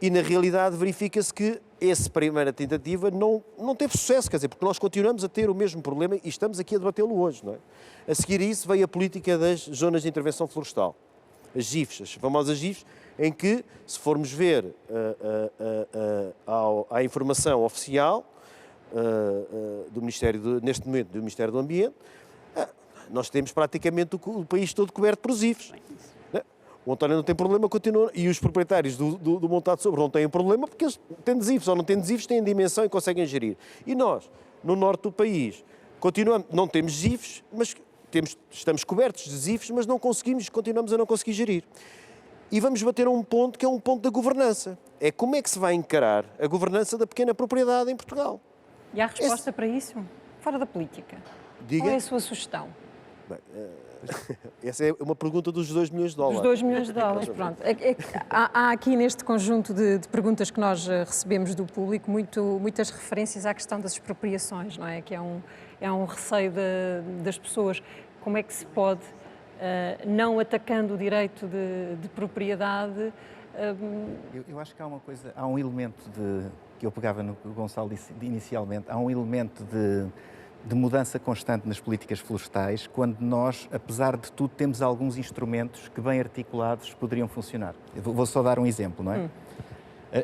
E, na realidade, verifica-se que essa primeira tentativa não teve sucesso, quer dizer, porque nós continuamos a ter o mesmo problema e estamos aqui a debatê-lo hoje. Não é? A seguir a isso veio a política das zonas de intervenção florestal, as ZIFs, as famosas ZIFs, em que, se formos ver a informação oficial do Ministério, neste momento, do Ministério do Ambiente, nós temos praticamente o país todo coberto por ZIFs. O António não tem problema, continua, e os proprietários do Montado Sobre não têm problema, porque eles têm ZIFs ou não têm ZIFs, têm dimensão e conseguem gerir. E nós, no norte do país, continuamos, não temos ZIFs, mas estamos cobertos de ZIFs, mas continuamos a não conseguir gerir. E vamos bater a um ponto que é um ponto da governança. É como é que se vai encarar a governança da pequena propriedade em Portugal. E há resposta para isso? Fora da política. Diga. Qual é a sua sugestão? Bem, essa é uma pergunta dos 2 milhões de dólares. Dos 2 milhões de dólares, pronto. Há aqui neste conjunto de perguntas que nós recebemos do público muitas referências à questão das expropriações, não é? Que é um receio das pessoas. Como é que se pode, não atacando o direito de propriedade... Eu acho que há um elemento que eu pegava no que o Gonçalo disse inicialmente, há um elemento de mudança constante nas políticas florestais, quando nós, apesar de tudo, temos alguns instrumentos que, bem articulados, poderiam funcionar. Eu vou só dar um exemplo, não é?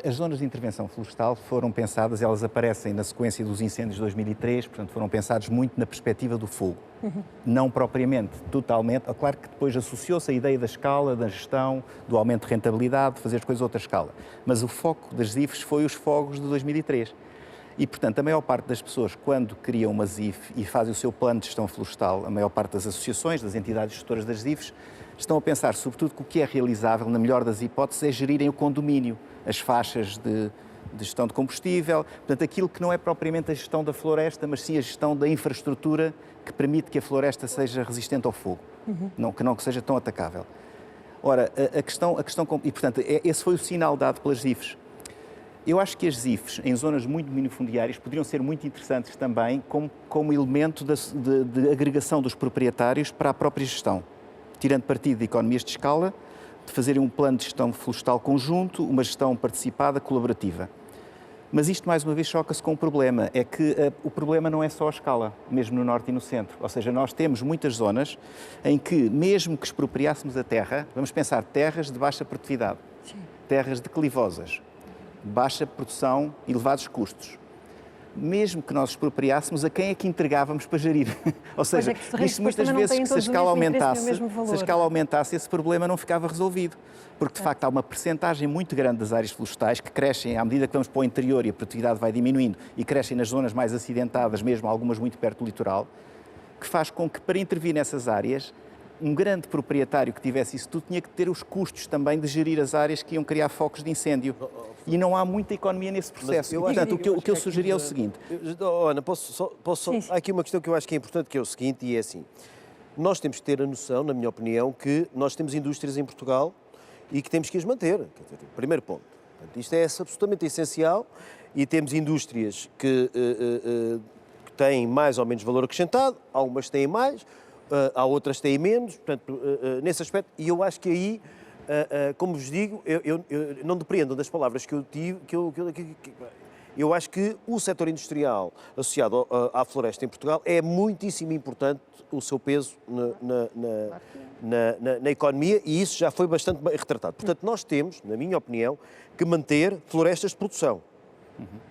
As zonas de intervenção florestal foram pensadas, elas aparecem na sequência dos incêndios de 2003, portanto foram pensados muito na perspectiva do fogo. Não propriamente, totalmente. Claro que depois associou-se a ideia da escala, da gestão, do aumento de rentabilidade, de fazer as coisas a outra escala. Mas o foco das ZIFs foi os fogos de 2003. E, portanto, a maior parte das pessoas, quando criam uma ZIF e fazem o seu plano de gestão florestal, a maior parte das associações, das entidades gestoras das ZIFs, estão a pensar, sobretudo, que o que é realizável, na melhor das hipóteses, é gerirem o condomínio, as faixas de gestão de combustível, portanto, aquilo que não é propriamente a gestão da floresta, mas sim a gestão da infraestrutura que permite que a floresta seja resistente ao fogo, que seja tão atacável. Ora, a questão e, portanto, esse foi o sinal dado pelas ZIFs. Eu acho que as ZIFs, em zonas muito minifundiárias, poderiam ser muito interessantes também como elemento de agregação dos proprietários para a própria gestão, tirando partido de economias de escala, de fazerem um plano de gestão florestal conjunto, uma gestão participada, colaborativa. Mas isto, mais uma vez, choca-se com um problema, é que o problema não é só a escala, mesmo no norte e no centro. Ou seja, nós temos muitas zonas em que, mesmo que expropriássemos a terra, vamos pensar terras de baixa produtividade, terras declivosas, baixa produção e elevados custos. Mesmo que nós expropriássemos, a quem é que entregávamos para gerir? Ou seja, isto muitas vezes que se a escala aumentasse, esse problema não ficava resolvido. Porque, de facto, há uma percentagem muito grande das áreas florestais que crescem à medida que vamos para o interior e a produtividade vai diminuindo e crescem nas zonas mais acidentadas, mesmo algumas muito perto do litoral, que faz com que, para intervir nessas áreas, um grande proprietário que tivesse isso tudo tinha que ter os custos também de gerir as áreas que iam criar focos de incêndio. E não há muita economia nesse processo. Portanto, o que eu sugeri é o seguinte. Ana, há aqui uma questão que eu acho que é importante, que é o seguinte, e é assim. Nós temos que ter a noção, na minha opinião, que nós temos indústrias em Portugal e que temos que as manter. Primeiro ponto. Portanto, isto é absolutamente essencial e temos indústrias que têm mais ou menos valor acrescentado, algumas têm mais, há outras que têm menos, portanto, nesse aspecto, e eu acho que aí, como vos digo, eu não depreendo das palavras que eu tive, eu acho que o setor industrial associado à floresta em Portugal é muitíssimo importante o seu peso na economia e isso já foi bastante bem retratado. Portanto, nós temos, na minha opinião, que manter florestas de produção.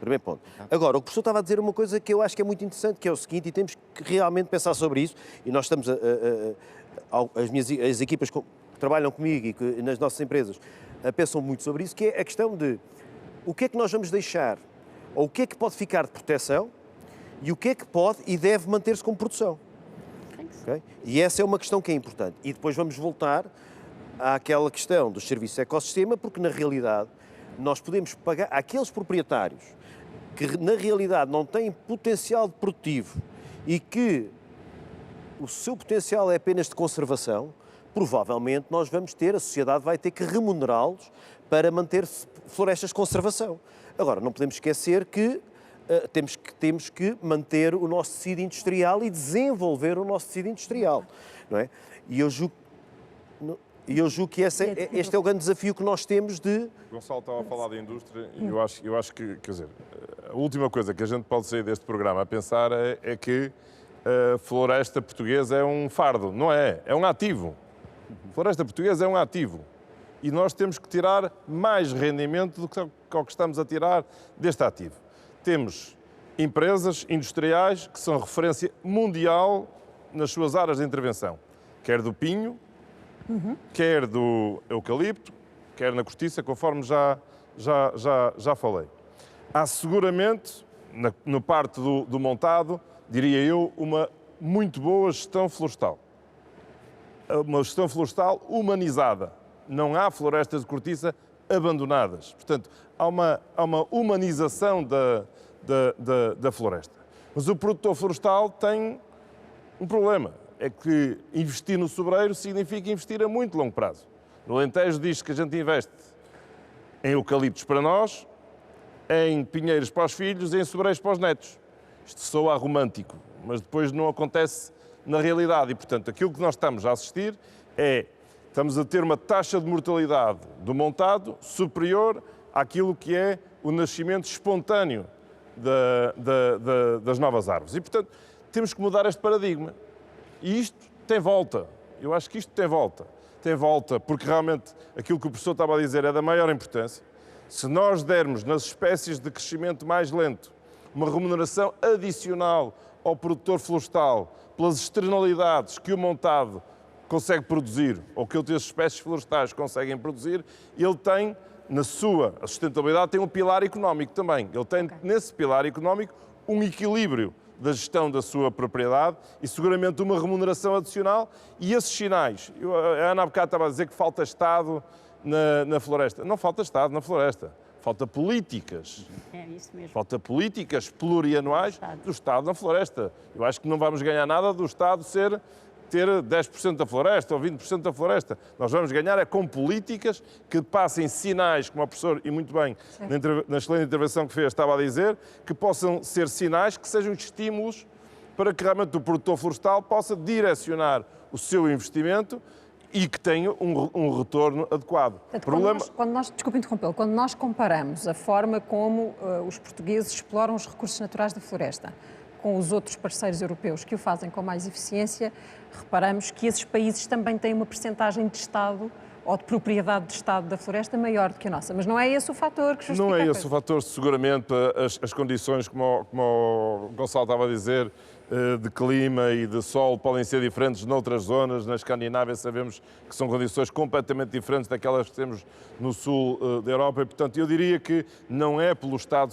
Primeiro ponto. Agora, o professor estava a dizer uma coisa que eu acho que é muito interessante, que é o seguinte, e temos que realmente pensar sobre isso, e nós estamos, as equipas que trabalham comigo e que nas nossas empresas pensam muito sobre isso, que é a questão de o que é que nós vamos deixar, ou o que é que pode ficar de proteção, e o que é que pode e deve manter-se como produção. Okay? E essa é uma questão que é importante. E depois vamos voltar àquela questão dos serviços de ecossistema, porque na realidade nós podemos pagar àqueles proprietários que na realidade não têm potencial produtivo e que o seu potencial é apenas de conservação, provavelmente nós vamos ter, a sociedade vai ter que remunerá-los para manter florestas de conservação. Agora, não podemos esquecer que temos que manter o nosso tecido industrial e desenvolver o nosso tecido industrial, não é? E eu julgo que este é o grande desafio que nós temos de... O Gonçalo estava a falar da indústria e eu acho que, quer dizer, a última coisa que a gente pode sair deste programa a pensar é que a floresta portuguesa é um fardo. Não é, é um ativo. A floresta portuguesa é um ativo. E nós temos que tirar mais rendimento do que o que estamos a tirar deste ativo. Temos empresas industriais que são referência mundial nas suas áreas de intervenção, quer do pinho, quer do eucalipto, quer na cortiça, conforme já falei. Há seguramente, no parte do montado, diria eu, uma muito boa gestão florestal. Uma gestão florestal humanizada. Não há florestas de cortiça abandonadas. Portanto, há uma humanização da floresta. Mas o produtor florestal tem um problema. É que investir no sobreiro significa investir a muito longo prazo. No Alentejo diz que a gente investe em eucaliptos para nós, em pinheiros para os filhos e em sobreiros para os netos. Isto soa romântico, mas depois não acontece na realidade. E, portanto, aquilo que nós estamos a assistir estamos a ter uma taxa de mortalidade do montado superior àquilo que é o nascimento espontâneo das novas árvores. E, portanto, temos que mudar este paradigma. E isto tem volta. Eu acho que isto tem volta. Tem volta porque realmente aquilo que o professor estava a dizer é da maior importância. Se nós dermos nas espécies de crescimento mais lento uma remuneração adicional ao produtor florestal pelas externalidades que o montado consegue produzir ou que outras espécies florestais conseguem produzir, ele tem, na sua sustentabilidade, tem um pilar económico também. Ele tem, nesse pilar económico, um equilíbrio da gestão da sua propriedade e seguramente uma remuneração adicional e esses sinais. A Ana há bocado estava a dizer que falta Estado na floresta. Não falta Estado na floresta, falta políticas. É isso mesmo. Falta políticas plurianuais do Estado na floresta. Eu acho que não vamos ganhar nada do Estado ter 10% da floresta ou 20% da floresta. Nós vamos ganhar com políticas que passem sinais, como o professor, e muito bem, na excelente intervenção que fez, estava a dizer, que possam ser sinais que sejam estímulos para que realmente o produtor florestal possa direcionar o seu investimento e que tenha um retorno adequado. Portanto, desculpe interrompê-lo, quando nós comparamos a forma como os portugueses exploram os recursos naturais da floresta com os outros parceiros europeus que o fazem com mais eficiência, reparamos que esses países também têm uma percentagem de Estado ou de propriedade de Estado da floresta maior do que a nossa. Mas não é esse o fator que justifica. Não é esse o fator, seguramente as condições, como o Gonçalo estava a dizer, de clima e de sol podem ser diferentes noutras zonas. Na Escandinávia sabemos que são condições completamente diferentes daquelas que temos no sul da Europa e, portanto, eu diria que não é pelo Estado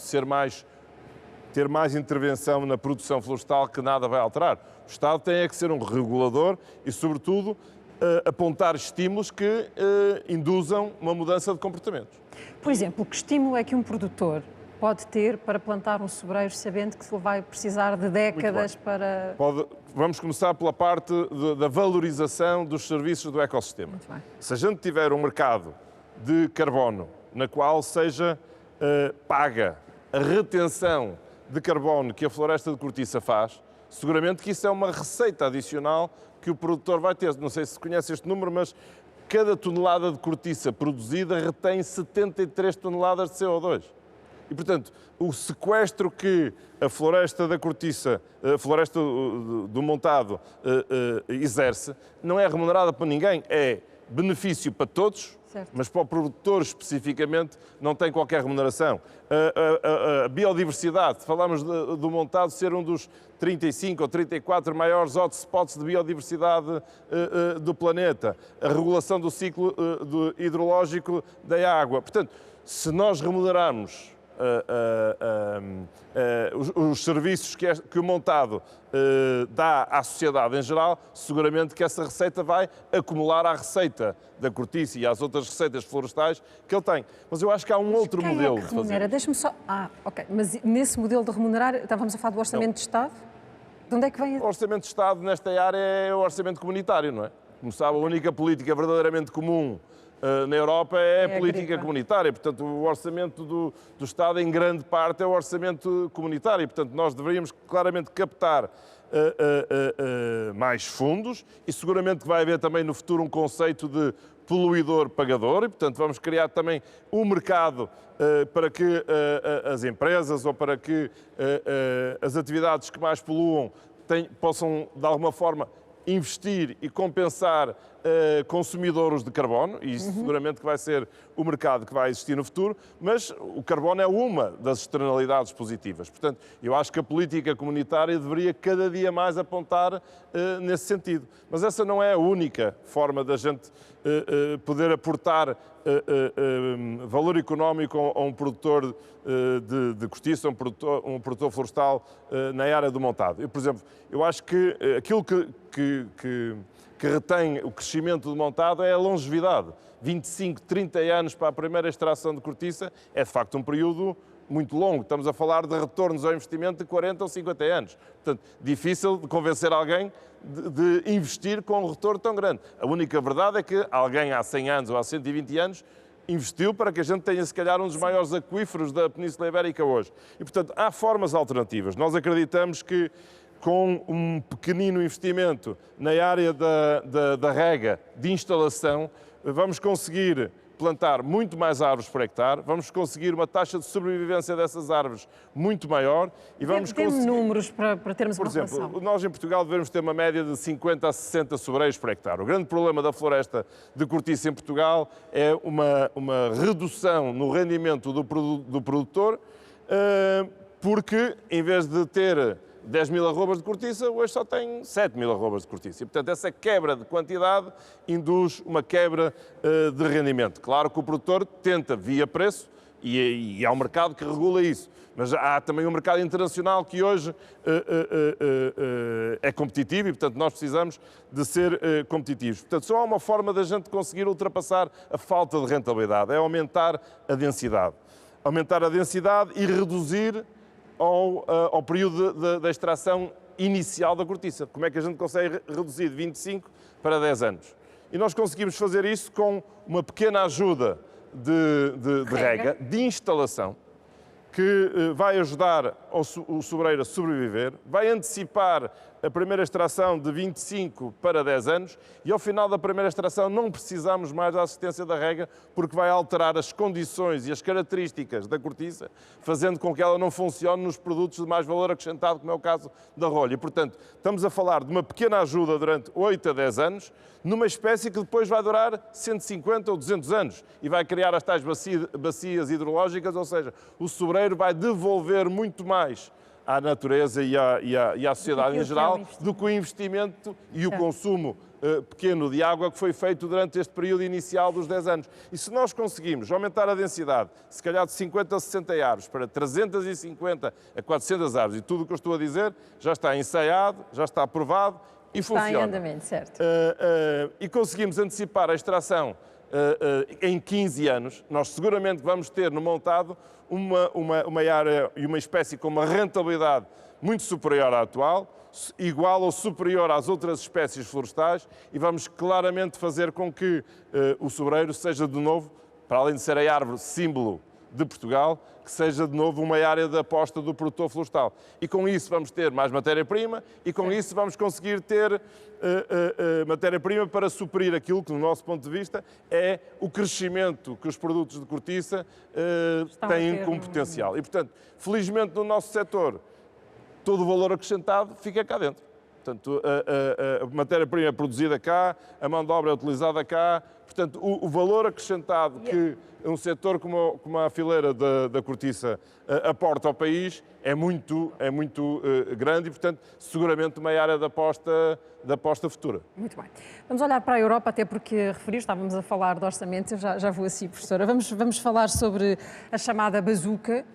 ter mais intervenção na produção florestal que nada vai alterar. O Estado tem que ser um regulador e, sobretudo, apontar estímulos que induzam uma mudança de comportamentos. Por exemplo, que estímulo é que um produtor pode ter para plantar um sobreiro sabendo que ele vai precisar de décadas para... Vamos começar pela parte da valorização dos serviços do ecossistema. Se a gente tiver um mercado de carbono na qual seja paga a retenção de carbono que a floresta de cortiça faz, seguramente que isso é uma receita adicional que o produtor vai ter. Não sei se conhece este número, mas cada tonelada de cortiça produzida retém 73 toneladas de CO2. E, portanto, o sequestro que a floresta da cortiça, a floresta do montado exerce, não é remunerada para ninguém, é benefício para todos, certo, mas para o produtor especificamente não tem qualquer remuneração. A biodiversidade, falamos do montado ser um dos 35 ou 34 maiores hotspots de biodiversidade do planeta, a regulação do ciclo hidrológico da água. Portanto, se nós remunerarmos os serviços que o montado dá à sociedade em geral, seguramente que essa receita vai acumular à receita da cortiça e às outras receitas florestais que ele tem. Mas eu acho que há um outro modelo de fazer. Deixa-me só... ok. Mas nesse modelo de remunerar, estávamos a falar do Orçamento de Estado? De onde é que vem? O Orçamento de Estado nesta área é o Orçamento Comunitário, não é? Como sabe, a única política verdadeiramente comum na Europa é a política comunitária. Portanto, o orçamento do Estado, em grande parte, é o orçamento comunitário. E, portanto, nós deveríamos claramente captar mais fundos e seguramente que vai haver também no futuro um conceito de poluidor-pagador e, portanto, vamos criar também um mercado para que as empresas ou para que as atividades que mais poluam possam, de alguma forma, investir e compensar consumidores de carbono, e isso seguramente que vai ser o mercado que vai existir no futuro, mas o carbono é uma das externalidades positivas. Portanto, eu acho que a política comunitária deveria cada dia mais apontar nesse sentido. Mas essa não é a única forma da gente poder aportar valor económico a um produtor de cortiça, um produtor florestal na área do montado. Eu, por exemplo, eu acho que aquilo que retém o crescimento do montado é a longevidade. 25, 30 anos para a primeira extração de cortiça é, de facto, um período muito longo. Estamos a falar de retornos ao investimento de 40 ou 50 anos. Portanto, difícil de convencer alguém de investir com um retorno tão grande. A única verdade é que alguém há 100 anos ou há 120 anos investiu para que a gente tenha, se calhar, um dos maiores aquíferos da Península Ibérica hoje. E, portanto, há formas alternativas. Nós acreditamos que com um pequenino investimento na área da rega, de instalação, vamos conseguir plantar muito mais árvores por hectare, vamos conseguir uma taxa de sobrevivência dessas árvores muito maior e vamos conseguir... números para termos uma relação. Por exemplo, nós em Portugal devemos ter uma média de 50 a 60 sobreiros por hectare. O grande problema da floresta de cortiça em Portugal é uma redução no rendimento do produtor, porque em vez de ter 10 mil arrobas de cortiça, hoje só tem 7 mil arrobas de cortiça. E, portanto, essa quebra de quantidade induz uma quebra de rendimento. Claro que o produtor tenta, via preço, e há um mercado que regula isso. Mas há também um mercado internacional que hoje é competitivo e, portanto, nós precisamos de ser competitivos. Portanto, só há uma forma da gente conseguir ultrapassar a falta de rentabilidade, é aumentar a densidade. Aumentar a densidade e reduzir ao período da extração inicial da cortiça. Como é que a gente consegue reduzir de 25 para 10 anos? E nós conseguimos fazer isso com uma pequena ajuda de rega, de instalação, que vai ajudar o sobreiro a sobreviver, vai antecipar a primeira extração de 25 para 10 anos e ao final da primeira extração não precisamos mais da assistência da rega porque vai alterar as condições e as características da cortiça, fazendo com que ela não funcione nos produtos de mais valor acrescentado, como é o caso da rolha. E, portanto, estamos a falar de uma pequena ajuda durante 8 a 10 anos, numa espécie que depois vai durar 150 ou 200 anos e vai criar as tais bacias hidrológicas, ou seja, o sobreiro vai devolver muito mais à natureza e à sociedade em geral do que o investimento e o consumo pequeno de água que foi feito durante este período inicial dos 10 anos. E se nós conseguimos aumentar a densidade, se calhar de 50 a 60 árvores para 350 a 400 árvores, e tudo o que eu estou a dizer já está ensaiado, já está aprovado e Está funciona. em andamento, certo. E conseguimos antecipar a extração em 15 anos, nós seguramente vamos ter no montado uma área e uma espécie com uma rentabilidade muito superior à atual, igual ou superior às outras espécies florestais, e vamos claramente fazer com que o sobreiro seja de novo, para além de ser a árvore símbolo de Portugal, que seja de novo uma área de aposta do produtor florestal. E com isso vamos ter mais matéria-prima e com isso vamos conseguir ter matéria-prima para suprir aquilo que, no nosso ponto de vista, é o crescimento que os produtos de cortiça têm como potencial. E, portanto, felizmente no nosso setor, todo o valor acrescentado fica cá dentro. Portanto, a matéria-prima é produzida cá, a mão de obra é utilizada cá. Portanto, o valor acrescentado que um setor como a fileira da cortiça aporta ao país é muito grande e, portanto, seguramente uma área de aposta futura. Muito bem. Vamos olhar para a Europa, até porque estávamos a falar de orçamento, eu já vou assim, professora. Vamos falar sobre a chamada bazuca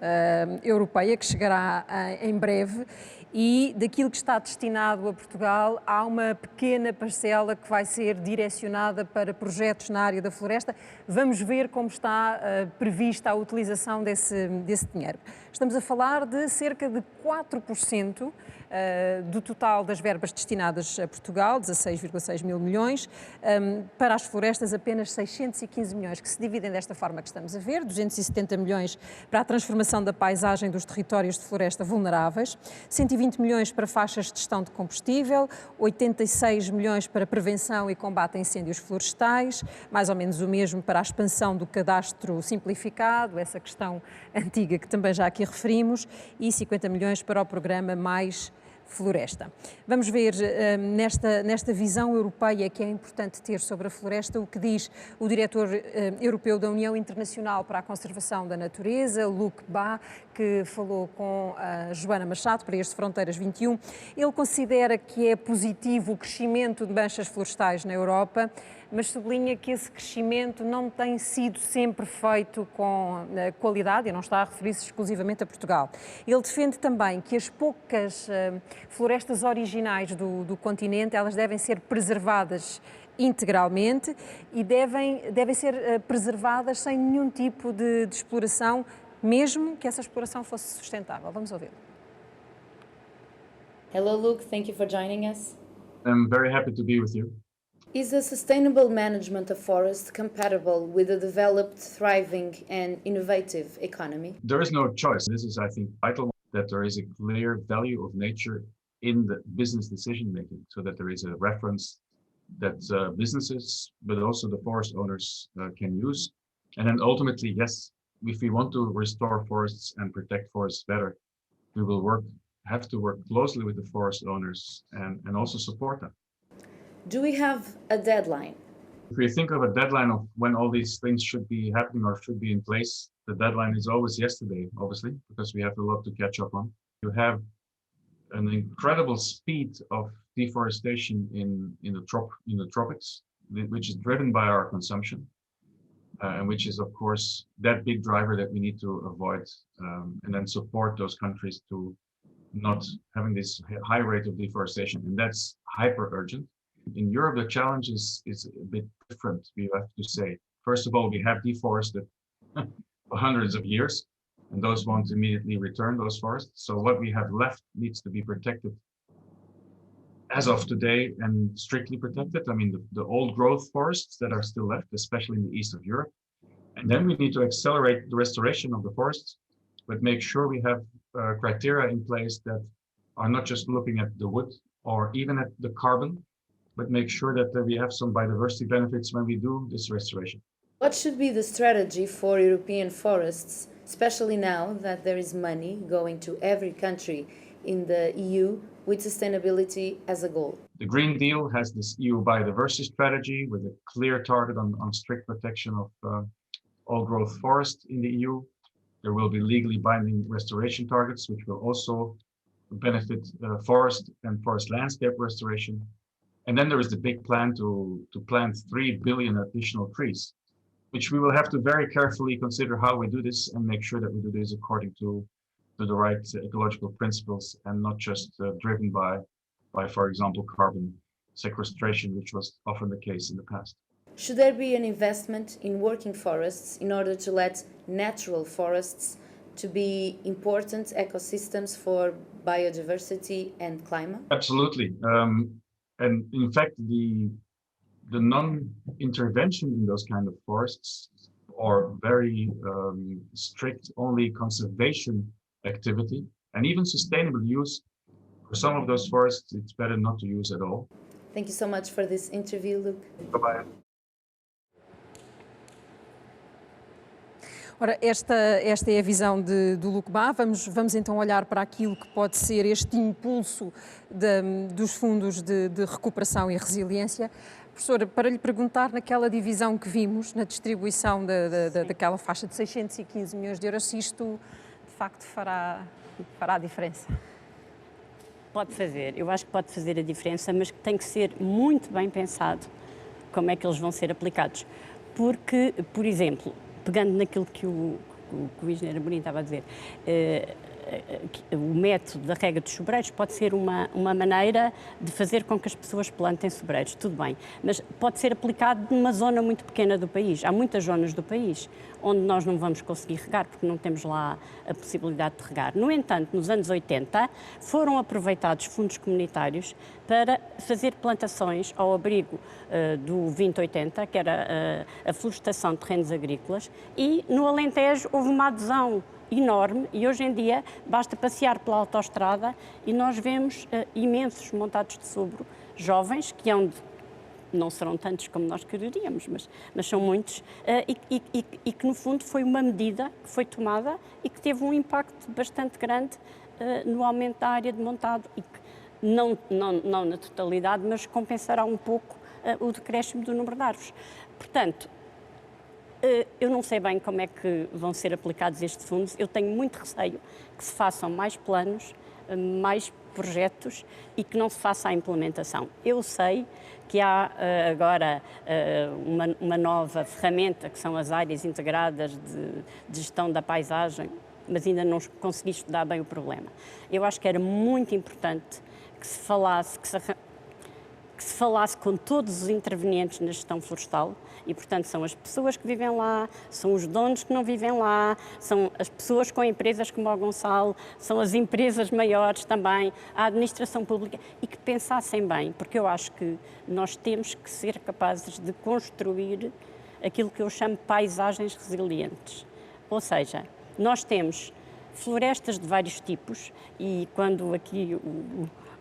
europeia, que chegará em breve, e daquilo que está destinado a Portugal, há uma pequena parcela que vai ser direcionada para projetos na área da floresta. Vamos ver como está prevista a utilização desse dinheiro. Estamos a falar de cerca de 4% do total das verbas destinadas a Portugal, 16,6 mil milhões, para as florestas apenas 615 milhões, que se dividem desta forma que estamos a ver, 270 milhões para a transformação da paisagem dos territórios de floresta vulneráveis, 120 milhões para faixas de gestão de combustível, 86 milhões para prevenção e combate a incêndios florestais, mais ou menos o mesmo para a expansão do cadastro simplificado, essa questão antiga que também já aqui referimos, e 50 milhões para o programa Mais Floresta. Vamos ver nesta visão europeia que é importante ter sobre a floresta o que diz o diretor europeu da União Internacional para a Conservação da Natureza, Luc Ba, que falou com a Joana Machado para este Fronteiras 21. Ele considera que é positivo o crescimento de manchas florestais na Europa, mas sublinha que esse crescimento não tem sido sempre feito com qualidade e não está a referir-se exclusivamente a Portugal. Ele defende também que as poucas florestas originais do continente, elas devem ser preservadas integralmente e devem ser preservadas sem nenhum tipo de exploração, mesmo que essa exploração fosse sustentável. Vamos ouvi-lo. Hello, Luke. Thank you for joining us. I'm very happy to be with you. Is a sustainable management of forests compatible with a developed, thriving and innovative economy? There is no choice. This is, I think, vital that there is a clear value of nature in the business decision making, so that there is a reference that businesses, but also the forest owners can use. And then ultimately, yes, if we want to restore forests and protect forests better, we will have to work closely with the forest owners and also support them. Do we have a deadline? If we think of a deadline of when all these things should be happening or should be in place, the deadline is always yesterday, obviously, because we have a lot to catch up on. You have an incredible speed of deforestation in the tropics, which is driven by our consumption, and which is, of course, that big driver that we need to avoid, and then support those countries to not having this high rate of deforestation, and that's hyper urgent. In Europe, the challenge is a bit different, we have to say. First of all, we have deforested for hundreds of years, and those won't immediately return those forests. So what we have left needs to be protected as of today and strictly protected. I mean, the old growth forests that are still left, especially in the east of Europe. And then we need to accelerate the restoration of the forests, but make sure we have criteria in place that are not just looking at the wood or even at the carbon, but make sure that we have some biodiversity benefits when we do this restoration. What should be the strategy for European forests, especially now that there is money going to every country in the EU with sustainability as a goal? The Green Deal has this EU biodiversity strategy with a clear target on strict protection of all growth forests in the EU. There will be legally binding restoration targets, which will also benefit forest and forest landscape restoration. And then there is the big plan to plant 3 billion additional trees, which we will have to very carefully consider how we do this and make sure that we do this according to the right ecological principles and not just driven by, for example, carbon sequestration, which was often the case in the past. Should there be an investment in working forests in order to let natural forests to be important ecosystems for biodiversity and climate? Absolutely. And in fact, the non-intervention in those kind of forests or very strict only conservation activity and even sustainable use, for some of those forests, it's better not to use at all. Thank you so much for this interview, Luke. Bye-bye. Ora, esta é a visão do Luc Bas. Vamos então olhar para aquilo que pode ser este impulso dos fundos de recuperação e resiliência. Professora, para lhe perguntar, naquela divisão que vimos, na distribuição daquela faixa de 615 milhões de euros, se isto de facto fará a diferença? Pode fazer, eu acho que pode fazer a diferença, mas que tem que ser muito bem pensado como é que eles vão ser aplicados. Porque, por exemplo, pegando naquilo que o engenheiro Amorim estava a dizer, o método da rega dos sobreiros pode ser uma maneira de fazer com que as pessoas plantem sobreiros, tudo bem, mas pode ser aplicado numa zona muito pequena do país. Há muitas zonas do país onde nós não vamos conseguir regar porque não temos lá a possibilidade de regar. No entanto, nos anos 80 foram aproveitados fundos comunitários para fazer plantações ao abrigo do 2080, que era a florestação de terrenos agrícolas, e no Alentejo houve uma adesão enorme e hoje em dia basta passear pela autoestrada e nós vemos imensos montados de sobro, jovens, que não serão tantos como nós quereríamos, mas são muitos, e que no fundo foi uma medida que foi tomada e que teve um impacto bastante grande no aumento da área de montado e que não na totalidade, mas compensará um pouco o decréscimo do número de árvores. Portanto, eu não sei bem como é que vão ser aplicados estes fundos. Eu tenho muito receio que se façam mais planos, mais projetos e que não se faça a implementação. Eu sei que há agora uma nova ferramenta, que são as áreas integradas de gestão da paisagem, mas ainda não consegui estudar bem o problema. Eu acho que era muito importante que se falasse com todos os intervenientes na gestão florestal e, portanto, são as pessoas que vivem lá, são os donos que não vivem lá, são as pessoas com empresas como o Gonçalo, são as empresas maiores também, a administração pública, e que pensassem bem, porque eu acho que nós temos que ser capazes de construir aquilo que eu chamo de paisagens resilientes. Ou seja, nós temos florestas de vários tipos e quando aqui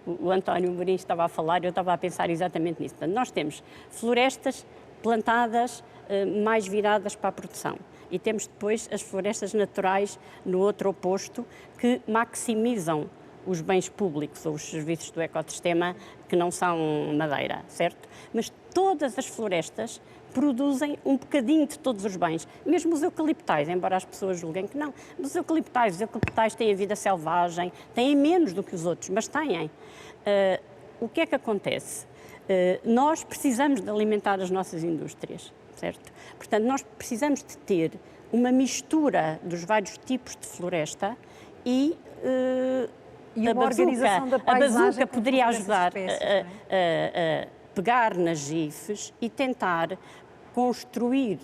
o António Amorim estava a falar, eu estava a pensar exatamente nisso. Portanto, nós temos florestas plantadas mais viradas para a produção e temos depois as florestas naturais no outro oposto que maximizam os bens públicos ou os serviços do ecossistema que não são madeira, certo? Mas todas as florestas produzem um bocadinho de todos os bens, mesmo os eucaliptais, embora as pessoas julguem que não. Mas os eucaliptais têm a vida selvagem, têm menos do que os outros, mas têm. O que é que acontece? Nós precisamos de alimentar as nossas indústrias, certo? Portanto, nós precisamos de ter uma mistura dos vários tipos de floresta e a bazuca poderia ajudar a pegar nas GIFs e tentar construir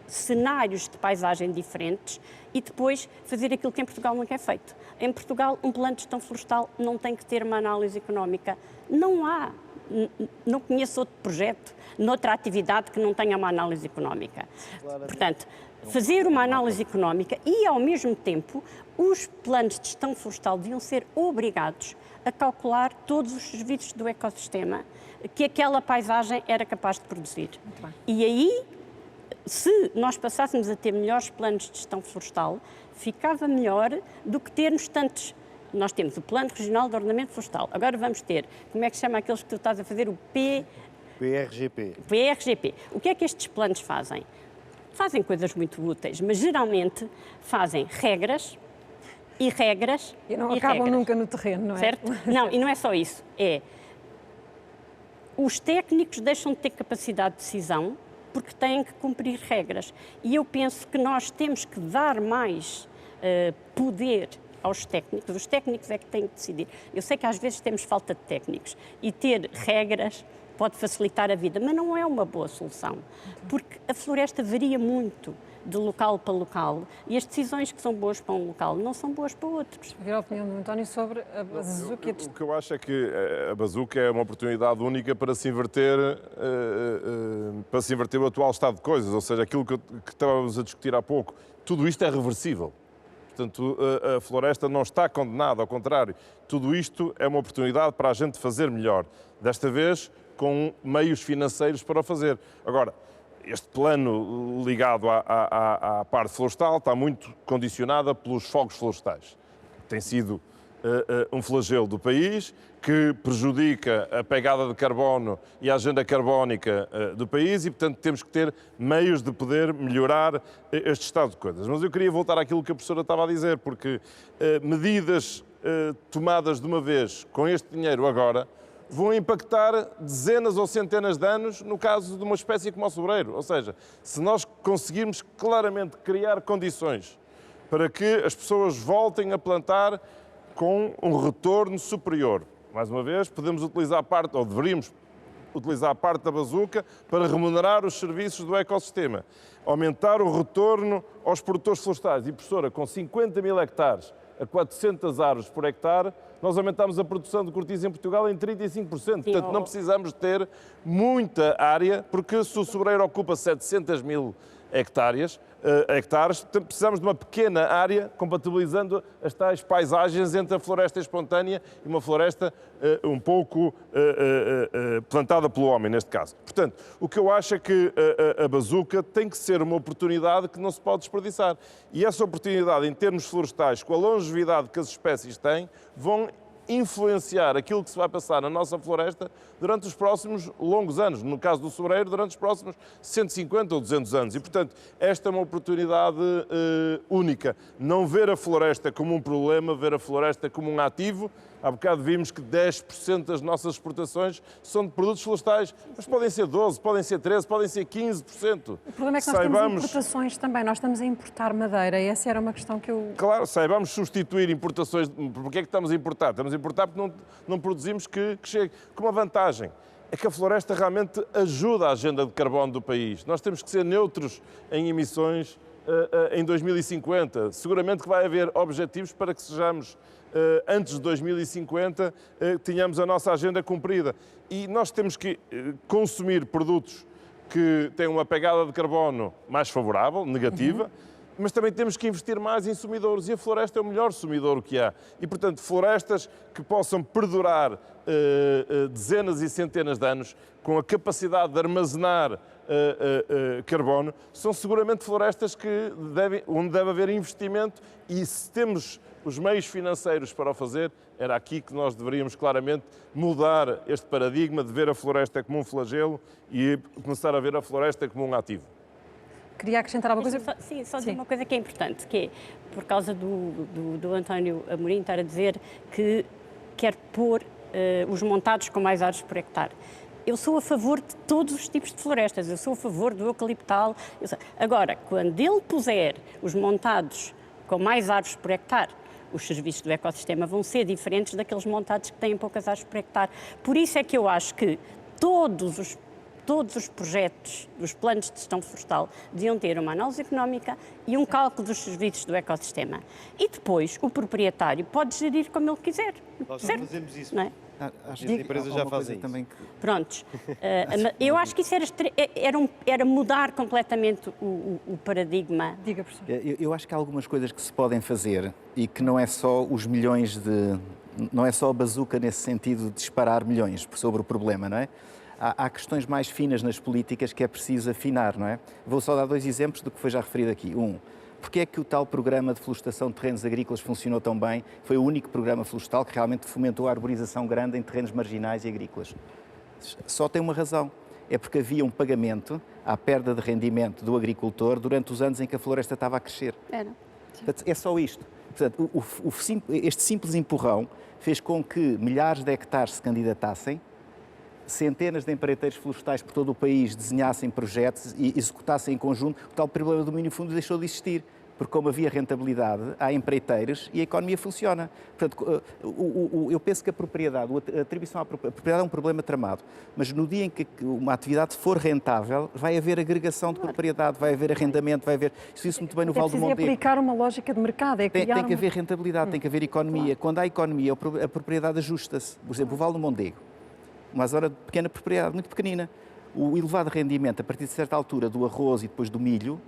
cenários de paisagem diferentes e depois fazer aquilo que em Portugal não é feito. Em Portugal, um plano de gestão florestal não tem que ter uma análise económica. Não há. Não conheço outro projeto, noutra atividade que não tenha uma análise económica. Portanto, fazer uma análise económica e, ao mesmo tempo, os planos de gestão florestal deviam ser obrigados a calcular todos os serviços do ecossistema que aquela paisagem era capaz de produzir. E aí, se nós passássemos a ter melhores planos de gestão florestal, ficava melhor do que termos tantos. Nós temos o Plano Regional de Ordenamento Florestal. Agora vamos ter, como é que se chama aqueles que tu estás a fazer, o PRGP. PRGP. O que é que estes planos fazem? Fazem coisas muito úteis, mas geralmente fazem regras e regras e não acabam nunca no terreno, não é? Certo? Não, e não é só isso. Os técnicos deixam de ter capacidade de decisão porque têm que cumprir regras. E eu penso que nós temos que dar mais poder aos técnicos, os técnicos é que têm que decidir. Eu sei que às vezes temos falta de técnicos e ter regras pode facilitar a vida, mas não é uma boa solução, porque a floresta varia muito de local para local e as decisões que são boas para um local não são boas para outros. Ver a opinião do António sobre a bazuca. O que eu acho é que a bazuca é uma oportunidade única para se inverter o atual estado de coisas, ou seja, aquilo que estávamos a discutir há pouco. Tudo isto é reversível. Portanto, a floresta não está condenada, ao contrário. Tudo isto é uma oportunidade para a gente fazer melhor. Desta vez, com meios financeiros para o fazer. Agora, este plano ligado à parte florestal está muito condicionada pelos fogos florestais. Tem sido um flagelo do país que prejudica a pegada de carbono e a agenda carbónica do país e, portanto, temos que ter meios de poder melhorar este estado de coisas. Mas eu queria voltar àquilo que a professora estava a dizer, porque medidas tomadas de uma vez com este dinheiro agora vão impactar dezenas ou centenas de anos no caso de uma espécie como o sobreiro. Ou seja, se nós conseguirmos claramente criar condições para que as pessoas voltem a plantar com um retorno superior, mais uma vez, podemos utilizar parte, ou deveríamos utilizar parte da bazuca para remunerar os serviços do ecossistema, aumentar o retorno aos produtores florestais. E, professora, com 50 mil hectares a 400 árvores por hectare, nós aumentámos a produção de cortiça em Portugal em 35%. Portanto, não precisamos ter muita área, porque se o sobreiro ocupa 700 mil hectares, precisamos de uma pequena área, compatibilizando as tais paisagens entre a floresta espontânea e uma floresta um pouco plantada pelo homem, neste caso. Portanto, o que eu acho é que a bazuca tem que ser uma oportunidade que não se pode desperdiçar. E essa oportunidade, em termos florestais, com a longevidade que as espécies têm, vão influenciar aquilo que se vai passar na nossa floresta durante os próximos longos anos, no caso do sobreiro, durante os próximos 150 ou 200 anos. E, portanto, esta é uma oportunidade única. Não ver a floresta como um problema, ver a floresta como um ativo. Há bocado vimos que 10% das nossas exportações são de produtos florestais, mas podem ser 12%, podem ser 13%, podem ser 15%. O problema é que nós temos importações também, nós estamos a importar madeira e essa era uma questão que eu... Claro, saibamos substituir importações. Porquê é que estamos a importar? Estamos a importar porque não produzimos que chegue. Com uma vantagem, é que a floresta realmente ajuda a agenda de carbono do país. Nós temos que ser neutros em emissões em 2050. Seguramente que vai haver objetivos para que sejamos antes de 2050 tenhamos a nossa agenda cumprida. E nós temos que consumir produtos que têm uma pegada de carbono mais favorável, negativa, mas também temos que investir mais em sumidouros. E a floresta é o melhor sumidouro que há. E, portanto, florestas que possam perdurar dezenas e centenas de anos, com a capacidade de armazenar carbono, são seguramente florestas onde deve haver investimento e, se temos os meios financeiros para o fazer, era aqui que nós deveríamos claramente mudar este paradigma de ver a floresta como um flagelo e começar a ver a floresta como um ativo. Queria acrescentar alguma coisa? Só dizer uma coisa que é importante, que é, por causa do António Amorim estar a dizer que quer pôr os montados com mais árvores por hectare. Eu sou a favor de todos os tipos de florestas, eu sou a favor do eucaliptal. Agora, quando ele puser os montados com mais árvores por hectare, os serviços do ecossistema vão ser diferentes daqueles montados que têm poucas árvores por hectare. Por isso é que eu acho que todos os projetos dos planos de gestão florestal deviam ter uma análise económica e um cálculo dos serviços do ecossistema. E depois o proprietário pode gerir como ele quiser. Nós certo? não fazemos isso. Não é? As empresas já fazem isso. Também que... Prontos. Eu acho que isso era mudar completamente o paradigma. Diga, professor. Eu acho que há algumas coisas que se podem fazer e que não é só os milhões de... Não é só a bazuca nesse sentido de disparar milhões sobre o problema, não é? Há questões mais finas nas políticas que é preciso afinar, não é? Vou só dar 2 exemplos do que foi já referido aqui. Porque é que o tal programa de florestação de terrenos agrícolas funcionou tão bem? Foi o único programa florestal que realmente fomentou a arborização grande em terrenos marginais e agrícolas. Só tem uma razão. É porque havia um pagamento à perda de rendimento do agricultor durante os anos em que a floresta estava a crescer. Portanto, é só isto. Portanto, este simples empurrão fez com que milhares de hectares se candidatassem, centenas de empreiteiros florestais por todo o país desenhassem projetos e executassem em conjunto. O tal problema do domínio fundo deixou de existir, porque como havia rentabilidade, há empreiteiros e a economia funciona. Portanto, eu penso que a propriedade, a atribuição à propriedade é um problema tramado, mas no dia em que uma atividade for rentável, vai haver agregação de propriedade, vai haver arrendamento, vai haver... Isso muito bem no Val do Mondego. É aplicar uma lógica de mercado, é criar tem que haver rentabilidade, tem que haver economia. Quando há economia, a propriedade ajusta-se. Por exemplo, o Val do Mondego, uma zona de pequena propriedade, muito pequenina. O elevado rendimento, a partir de certa altura, do arroz e depois do milho,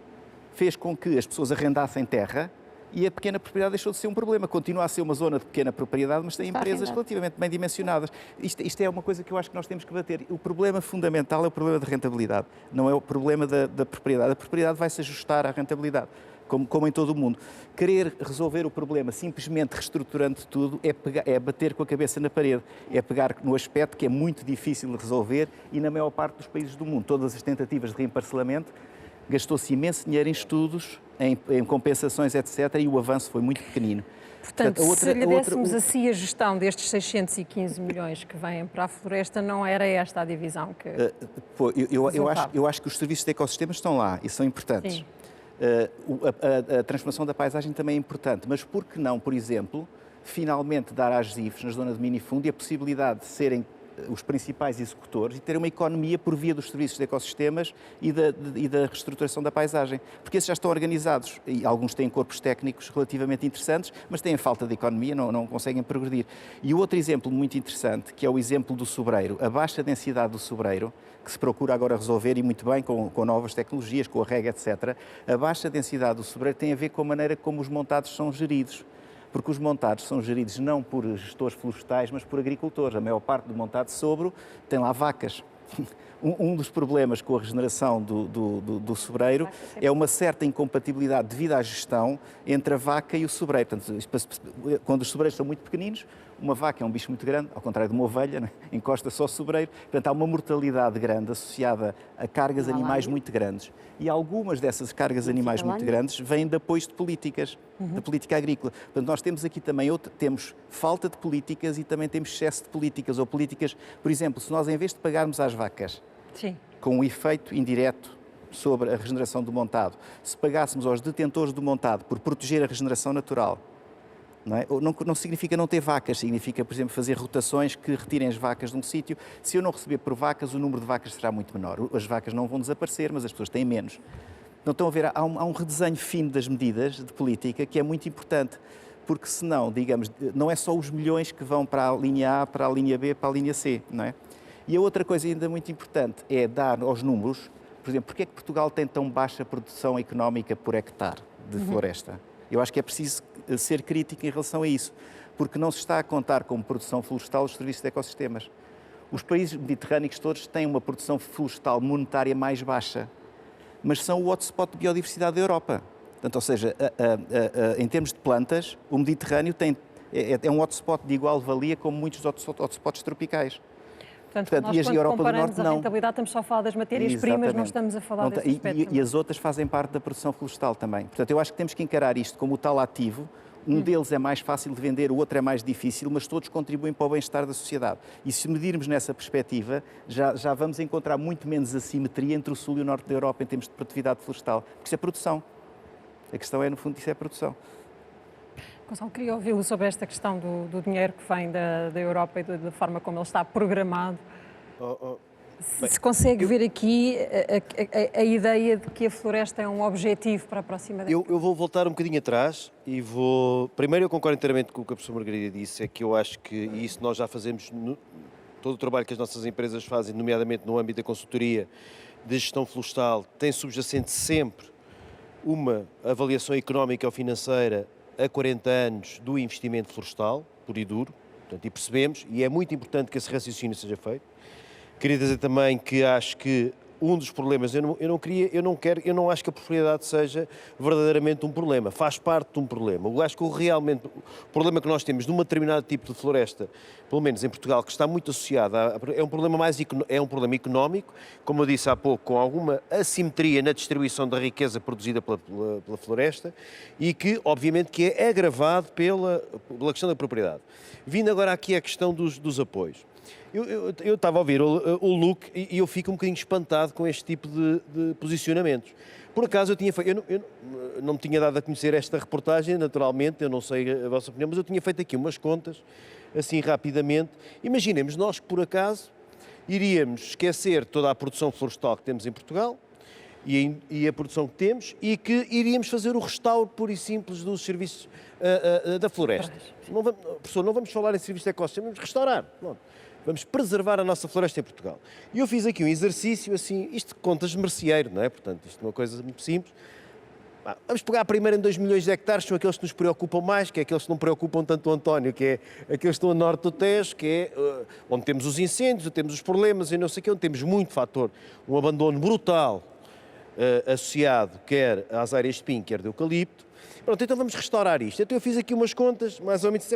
fez com que as pessoas arrendassem terra e a pequena propriedade deixou de ser um problema. Continua a ser uma zona de pequena propriedade, mas tem empresas relativamente bem dimensionadas. Isto é uma coisa que eu acho que nós temos que bater. O problema fundamental é o problema da rentabilidade, não é o problema da propriedade. A propriedade vai se ajustar à rentabilidade, como em todo o mundo. Querer resolver o problema simplesmente reestruturando tudo é bater com a cabeça na parede, é pegar no aspecto que é muito difícil de resolver e na maior parte dos países do mundo. Todas as tentativas de reemparcelamento, gastou-se imenso dinheiro em estudos, em compensações, etc., e o avanço foi muito pequenino. Portanto, se lhe dessemos assim a gestão destes 615 milhões que vêm para a floresta, não era esta a divisão que... Eu acho que os serviços de ecossistemas estão lá e são importantes. Sim. A transformação da paisagem também é importante, mas por que não, por exemplo, finalmente dar às IFES, na zona de minifúndio, a possibilidade de serem os principais executores e ter uma economia por via dos serviços de ecossistemas e da reestruturação da paisagem. Porque esses já estão organizados e alguns têm corpos técnicos relativamente interessantes, mas têm falta de economia, não conseguem progredir. E o outro exemplo muito interessante, que é o exemplo do sobreiro, a baixa densidade do sobreiro, que se procura agora resolver e muito bem com novas tecnologias, com a rega, etc. A baixa densidade do sobreiro tem a ver com a maneira como os montados são geridos. Porque os montados são geridos não por gestores florestais, mas por agricultores. A maior parte do montado sobro tem lá vacas. Um dos problemas com a regeneração do sobreiro é uma certa incompatibilidade devido à gestão entre a vaca e o sobreiro. Portanto, quando os sobreiros são muito pequeninos, uma vaca é um bicho muito grande, ao contrário de uma ovelha, né? Encosta só o sobreiro. Portanto, há uma mortalidade grande associada a cargas animais muito grandes. E algumas dessas cargas animais muito grandes vêm de apoios de políticas, da política agrícola. Portanto, nós temos aqui também temos falta de políticas e também temos excesso de políticas. Ou políticas, por exemplo, se nós em vez de pagarmos às vacas com um efeito indireto sobre a regeneração do montado, se pagássemos aos detentores do montado por proteger a regeneração natural, não significa não ter vacas, significa, por exemplo, fazer rotações que retirem as vacas de um sítio. Se eu não receber por vacas, o número de vacas será muito menor. As vacas não vão desaparecer, mas as pessoas têm menos. Então, estão a ver, há um redesenho fino das medidas de política que é muito importante, porque senão, digamos, não é só os milhões que vão para a linha A, para a linha B, para a linha C, não é? E a outra coisa ainda muito importante é dar aos números, por exemplo, porque é que Portugal tem tão baixa produção económica por hectare de floresta? Eu acho que é preciso ser crítico em relação a isso, porque não se está a contar como produção florestal os serviços de ecossistemas. Os países mediterrâneos todos têm uma produção florestal monetária mais baixa, mas são o hotspot de biodiversidade da Europa. Portanto, ou seja, em termos de plantas, o Mediterrâneo é um hotspot de igual valia como muitos hotspots tropicais. Portanto, nós, quando comparamos a rentabilidade, estamos só a falar das matérias-primas, não estamos a falar desse aspecto. E as outras fazem parte da produção florestal também. Portanto, eu acho que temos que encarar isto como o tal ativo. Um deles é mais fácil de vender, o outro é mais difícil, mas todos contribuem para o bem-estar da sociedade. E se medirmos nessa perspectiva, já vamos encontrar muito menos assimetria entre o sul e o norte da Europa em termos de produtividade florestal. Porque isso é produção. A questão é, no fundo, isso é produção. Gonçalo, queria ouvi-lo sobre esta questão do dinheiro que vem da Europa e da forma como ele está programado. Se consegue ver aqui a ideia de que a floresta é um objetivo para a próxima década? Eu vou voltar um bocadinho atrás e vou... Primeiro, eu concordo inteiramente com o que a professora Margarida disse, é que eu acho que, e isso nós já fazemos, todo o trabalho que as nossas empresas fazem, nomeadamente no âmbito da consultoria de gestão florestal, tem subjacente sempre uma avaliação económica ou financeira a 40 anos do investimento florestal, puro e duro, portanto, e percebemos, e é muito importante que esse raciocínio seja feito. Queria dizer também que acho que um dos problemas, eu não acho que a propriedade seja verdadeiramente um problema, faz parte de um problema. Eu acho que o problema que nós temos de um determinado tipo de floresta, pelo menos em Portugal, que está muito associado é um problema económico, como eu disse há pouco, com alguma assimetria na distribuição da riqueza produzida pela floresta e que, obviamente, que é agravado pela questão da propriedade. Vindo agora aqui à questão dos apoios. Eu estava a ouvir o Luke e eu fico um bocadinho espantado com este tipo de posicionamentos. Por acaso eu tinha feito, eu não me tinha dado a conhecer esta reportagem, naturalmente, eu não sei a vossa opinião, mas eu tinha feito aqui umas contas, assim rapidamente. Imaginemos nós que por acaso iríamos esquecer toda a produção florestal que temos em Portugal e a produção que temos e que iríamos fazer o restauro puro e simples dos serviços da floresta. Professor, não vamos falar em serviços de ecossistema, vamos restaurar. Pronto. Vamos preservar a nossa floresta em Portugal. E eu fiz aqui um exercício assim, isto de contas de merceeiro, não é? Portanto, isto é uma coisa muito simples. Vamos pegar primeiro em 2 milhões de hectares, são aqueles que nos preocupam mais, que é aqueles que não preocupam tanto o António, que é aqueles que estão a norte do Tejo, que é onde temos os incêndios, onde temos os problemas e não sei o quê, onde temos muito fator, um abandono brutal associado quer às áreas de pinho, quer de eucalipto. Pronto, então vamos restaurar isto. Então eu fiz aqui umas contas, mais ou menos,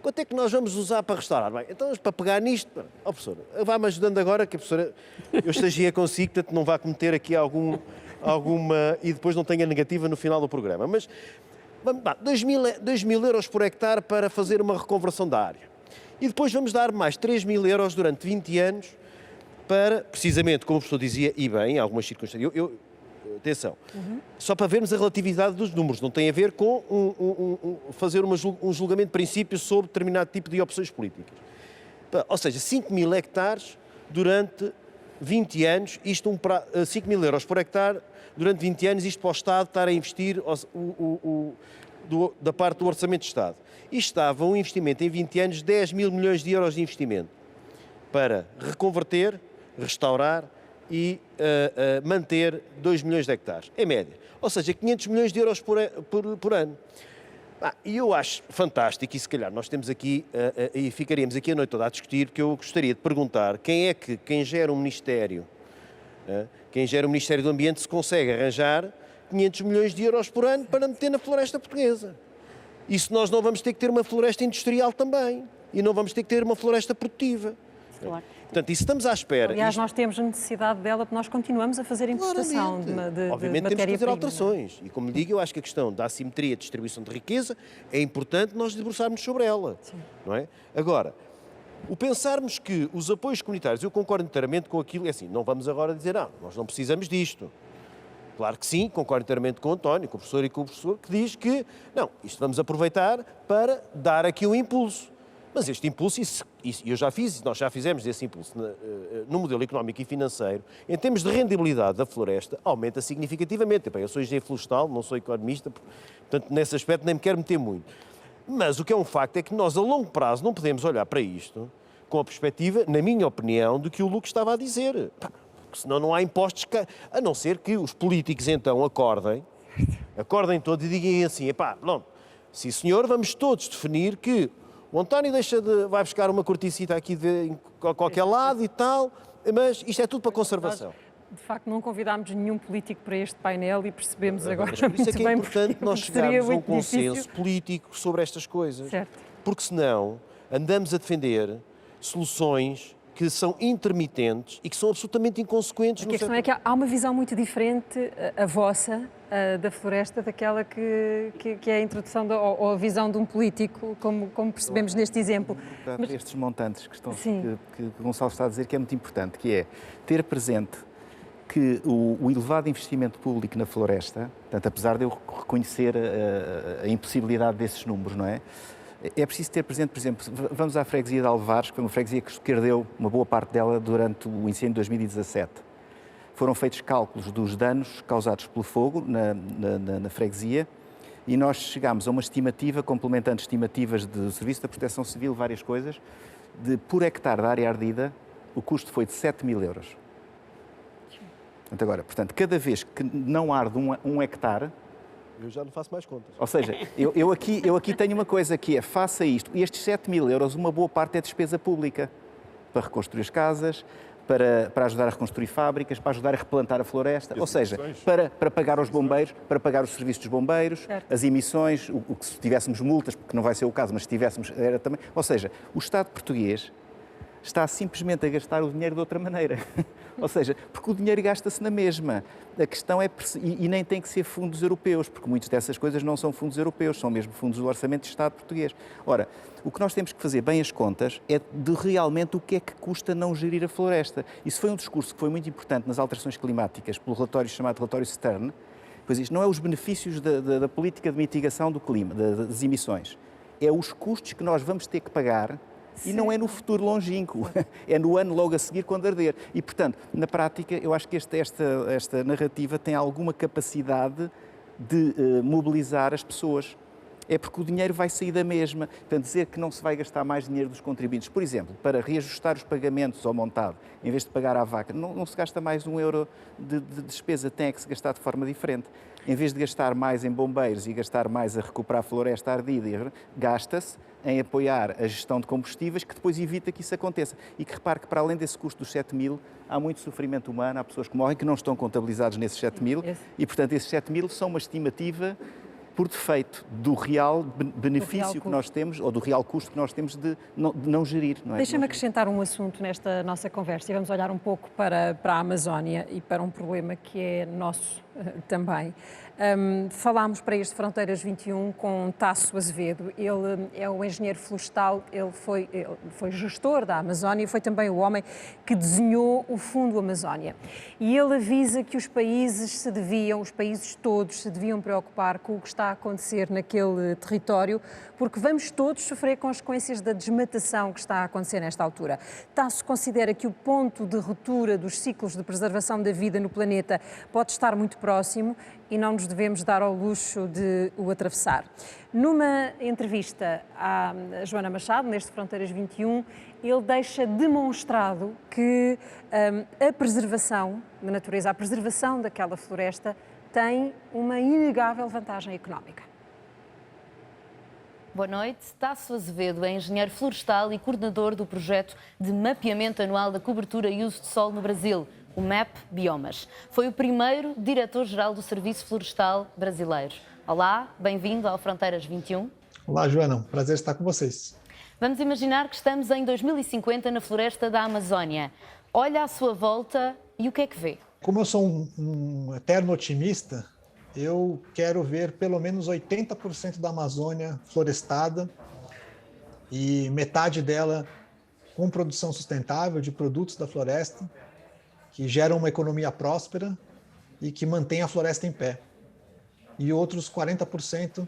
quanto é que nós vamos usar para restaurar? Bem, então para pegar nisto, professora, vá-me ajudando agora, que a professora, eu estagiei consigo, portanto não vá cometer aqui alguma, e depois não tenha negativa no final do programa. Mas, 2 mil euros por hectare para fazer uma reconversão da área. E depois vamos dar mais 3 mil euros durante 20 anos para, precisamente, como o professor dizia, e bem, em algumas circunstâncias, atenção, só para vermos a relatividade dos números, não tem a ver com fazer um julgamento de princípio sobre determinado tipo de opções políticas. Ou seja, 5 mil hectares durante 20 anos, 5 mil euros por hectare durante 20 anos, isto para o Estado estar a investir da parte do Orçamento de Estado. Isto estava um investimento em 20 anos, 10 mil milhões de euros de investimento para reconverter, restaurar e manter 2 milhões de hectares, em média. Ou seja, 500 milhões de euros por ano. E eu acho fantástico, e se calhar nós temos aqui, e ficaríamos aqui a noite toda a discutir, porque eu gostaria de perguntar quem gera um Ministério, quem gera o Ministério do Ambiente, se consegue arranjar 500 milhões de euros por ano para meter na floresta portuguesa. E se nós não vamos ter que ter uma floresta industrial também, e não vamos ter que ter uma floresta produtiva. Claro. Portanto, e se estamos à espera... Aliás, nós temos necessidade dela porque nós continuamos a fazer importação de matéria-prima. Obviamente temos que fazer alterações. E como lhe digo, eu acho que a questão da assimetria de distribuição de riqueza é importante nós debruçarmos sobre ela. Sim. Não é? Agora, o pensarmos que os apoios comunitários, eu concordo inteiramente com aquilo, é assim, não vamos agora dizer, nós não precisamos disto. Claro que sim, concordo inteiramente com o António, com o professor e com o professor, que diz que, não, isto vamos aproveitar para dar aqui um impulso. Mas este impulso, nós já fizemos esse impulso no modelo económico e financeiro, em termos de rendibilidade da floresta, aumenta significativamente. Eu sou engenheiro florestal, não sou economista, portanto, nesse aspecto nem me quero meter muito. Mas o que é um facto é que nós, a longo prazo, não podemos olhar para isto com a perspectiva, na minha opinião, do que o Lucas estava a dizer. Porque senão não há impostos, a não ser que os políticos então acordem todos e digam assim, pronto, sim senhor, vamos todos definir que o António vai buscar uma corticita aqui em qualquer lado e tal, mas isto é tudo para conservação. De facto, não convidámos nenhum político para este painel e percebemos agora mas por isso é que é bem importante nós chegarmos a um consenso político sobre estas coisas. Certo. Porque senão andamos a defender soluções que são intermitentes e que são absolutamente inconsequentes. A questão é que há uma visão muito diferente, a vossa, da floresta, daquela que é a introdução ou a visão de um político, como percebemos neste exemplo. Mas estes montantes que o Gonçalo está a dizer que é muito importante, que é ter presente que o elevado investimento público na floresta, portanto, apesar de eu reconhecer a impossibilidade desses números, não é? É preciso ter presente, por exemplo, vamos à freguesia de Alvares, que foi uma freguesia que perdeu uma boa parte dela durante o incêndio de 2017. Foram feitos cálculos dos danos causados pelo fogo na freguesia e nós chegámos a uma estimativa, complementando estimativas do Serviço da Proteção Civil, várias coisas, de por hectare da área ardida, o custo foi de 7 mil euros. Portanto, cada vez que não arde um hectare, eu já não faço mais contas. Ou seja, eu aqui tenho uma coisa que é, faça isto, e estes 7 mil euros, uma boa parte é despesa pública, para reconstruir as casas, para ajudar a reconstruir fábricas, para ajudar a replantar a floresta, ou seja, para pagar aos bombeiros, para pagar os serviços dos bombeiros, certo, as emissões, o que se tivéssemos multas, porque não vai ser o caso, mas se tivéssemos, era também. Ou seja, o Estado português está simplesmente a gastar o dinheiro de outra maneira. Ou seja, porque o dinheiro gasta-se na mesma. A questão é, e nem tem que ser fundos europeus, porque muitas dessas coisas não são fundos europeus, são mesmo fundos do Orçamento de Estado português. Ora, o que nós temos que fazer bem as contas é de realmente o que é que custa não gerir a floresta. Isso foi um discurso que foi muito importante nas alterações climáticas, pelo relatório chamado relatório Stern. Pois isto não é os benefícios da política de mitigação do clima, das emissões. É os custos que nós vamos ter que pagar. E não é no futuro longínquo, é no ano logo a seguir quando arder. E, portanto, na prática, eu acho que esta narrativa tem alguma capacidade de mobilizar as pessoas. É porque o dinheiro vai sair da mesma. Portanto, dizer que não se vai gastar mais dinheiro dos contribuintes, por exemplo, para reajustar os pagamentos ao montado, em vez de pagar à vaca, não se gasta mais €1 de despesa, tem que se gastar de forma diferente. Em vez de gastar mais em bombeiros e gastar mais a recuperar a floresta ardida, gasta-se em apoiar a gestão de combustíveis, que depois evita que isso aconteça. E que repare que, para além desse custo dos 7.000, há muito sofrimento humano, há pessoas que morrem que não estão contabilizados nesses 7.000, e, portanto, esses 7.000 são uma estimativa por defeito do real benefício que nós temos, ou do real custo que nós temos de não gerir. Não é? Deixa-me acrescentar um assunto nesta nossa conversa e vamos olhar um pouco para a Amazónia e para um problema que é nosso também. Falámos para este Fronteiras 21 com Tasso Azevedo. Ele é o engenheiro florestal, ele foi gestor da Amazónia e foi também o homem que desenhou o Fundo Amazónia. E ele avisa que os países todos se deviam preocupar com o que está a acontecer naquele território, porque vamos todos sofrer consequências da desmatação que está a acontecer nesta altura. Tasso considera que o ponto de ruptura dos ciclos de preservação da vida no planeta pode estar muito próximo e não nos devemos dar ao luxo de o atravessar. Numa entrevista à Joana Machado, neste Fronteiras 21, ele deixa demonstrado que a preservação da natureza, a preservação daquela floresta, tem uma inegável vantagem económica. Boa noite. Tasso Azevedo é engenheiro florestal e coordenador do projeto de mapeamento anual da cobertura e uso de solo no Brasil, o MAP Biomas. Foi o primeiro diretor-geral do Serviço Florestal brasileiro. Olá, bem-vindo ao Fronteiras 21. Olá, Joana. Prazer estar com vocês. Vamos imaginar que estamos em 2050 na floresta da Amazónia. Olha à sua volta e o que é que vê? Como eu sou um eterno otimista, eu quero ver pelo menos 80% da Amazônia florestada e metade dela com produção sustentável de produtos da floresta, que geram uma economia próspera e que mantém a floresta em pé. E outros 40%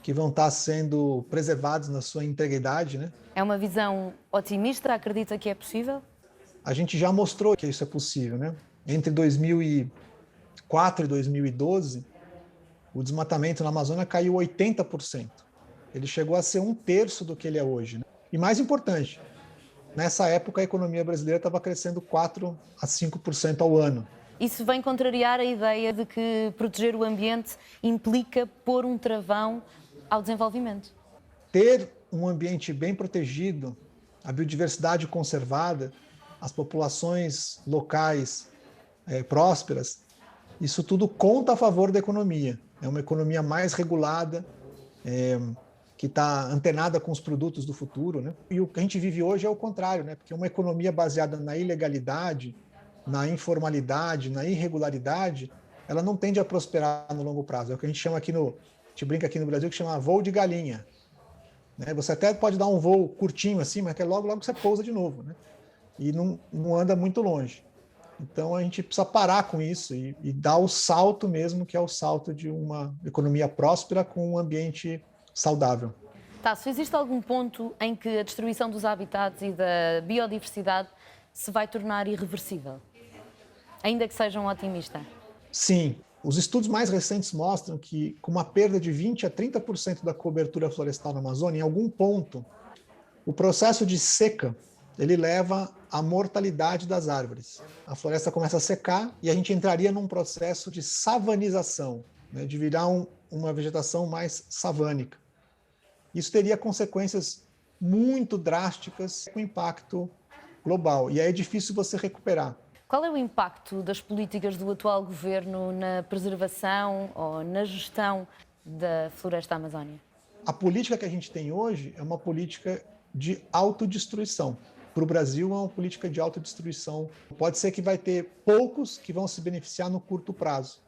que vão estar sendo preservados na sua integridade, né? É uma visão otimista? Acredita que é possível? A gente já mostrou que isso é possível, né? Entre 2004 e 2012, o desmatamento na Amazônia caiu 80%. Ele chegou a ser 1/3 do que ele é hoje, né? E mais importante, nessa época a economia brasileira estava crescendo 4 a 5% ao ano. Isso vem contrariar a ideia de que proteger o ambiente implica pôr um travão ao desenvolvimento. Ter um ambiente bem protegido, a biodiversidade conservada, as populações locais prósperas, isso tudo conta a favor da economia. É uma economia mais regulada, que está antenada com os produtos do futuro, né? E o que a gente vive hoje é o contrário, né? Porque uma economia baseada na ilegalidade, na informalidade, na irregularidade, ela não tende a prosperar no longo prazo. É o que a gente chama aqui a gente brinca aqui no Brasil que chama voo de galinha, né? Você até pode dar um voo curtinho assim, mas que logo você pousa de novo, né? E não anda muito longe. Então a gente precisa parar com isso e dar o salto mesmo, que é o salto de uma economia próspera com um ambiente saudável. Tasso, existe algum ponto em que a destruição dos habitats e da biodiversidade se vai tornar irreversível? Ainda que seja um otimista. Sim. Os estudos mais recentes mostram que, com uma perda de 20% a 30% da cobertura florestal na Amazônia, em algum ponto, o processo de seca ele leva à mortalidade das árvores. A floresta começa a secar e a gente entraria num processo de savanização, né, de virar uma vegetação mais savânica. Isso teria consequências muito drásticas com impacto global, e aí é difícil você recuperar. Qual é o impacto das políticas do atual governo na preservação ou na gestão da floresta amazónica? A política que a gente tem hoje é uma política de autodestruição. para o Brasil é uma política de autodestruição. Pode ser que vai ter poucos que vão se beneficiar no curto prazo,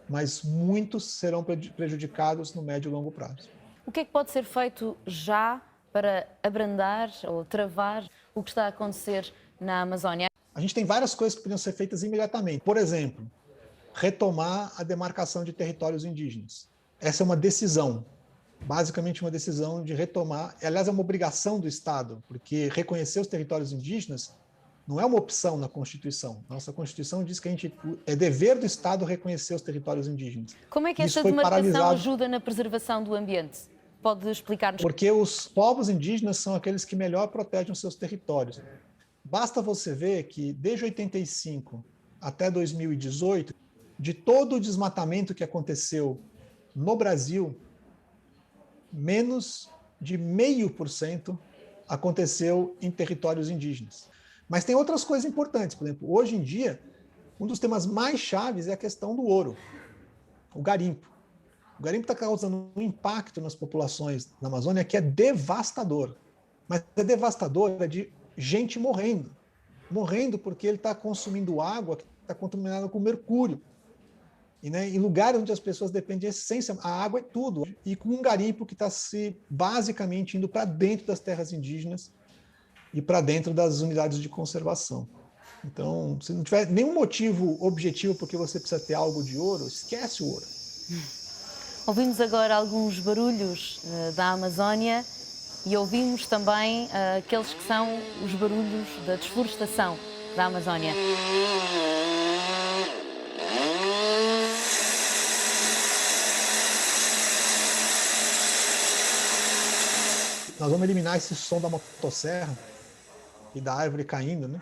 mas muitos serão prejudicados no médio e longo prazo. O que é que pode ser feito já para abrandar ou travar o que está a acontecer na Amazónia? A gente tem várias coisas que poderiam ser feitas imediatamente. Por exemplo, retomar a demarcação de territórios indígenas. Essa é uma decisão, basicamente uma decisão de retomar. Aliás, é uma obrigação do Estado, porque reconhecer os territórios indígenas não é uma opção na Constituição. Nossa Constituição diz que é dever do Estado reconhecer os territórios indígenas. Como é que esta demarcação ajuda na preservação do ambiente? Pode explicar-nos? Porque os povos indígenas são aqueles que melhor protegem os seus territórios. Basta você ver que desde 85 até 2018, de todo o desmatamento que aconteceu no Brasil, menos de 0,5% aconteceu em territórios indígenas. Mas tem outras coisas importantes. Por exemplo, hoje em dia, um dos temas mais chaves é a questão do ouro, o garimpo. O garimpo está causando um impacto nas populações na Amazônia que é devastador. Mas é devastador de gente morrendo porque ele está consumindo água que está contaminada com mercúrio. E, né, em lugares onde as pessoas dependem de essência, a água é tudo. E com um garimpo que está basicamente indo para dentro das terras indígenas e para dentro das unidades de conservação. Então, se não tiver nenhum motivo objetivo porque você precisa ter algo de ouro, esquece o ouro. Ouvimos agora alguns barulhos da Amazónia e ouvimos também aqueles que são os barulhos da desflorestação da Amazónia. Nós vamos eliminar esse som da motosserra e da árvore caindo, né?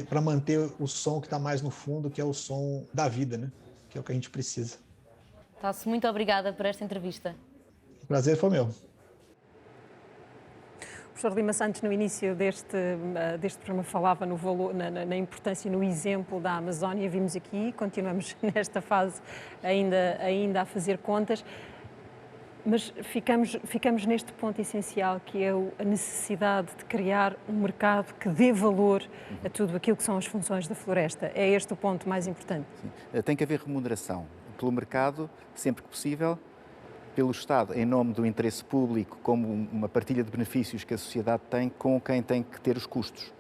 Para manter o som que está mais no fundo, que é o som da vida, né? Que é o que a gente precisa. Tasso, muito obrigada por esta entrevista. O prazer foi meu. O professor Lima Santos, no início deste programa, falava no valor, na importância e no exemplo da Amazónia. Vimos aqui, continuamos nesta fase ainda a fazer contas. Mas ficamos neste ponto essencial, que é a necessidade de criar um mercado que dê valor a tudo aquilo que são as funções da floresta. É este o ponto mais importante. Sim. Tem que haver remuneração pelo mercado, sempre que possível, pelo Estado, em nome do interesse público, como uma partilha de benefícios que a sociedade tem com quem tem que ter os custos.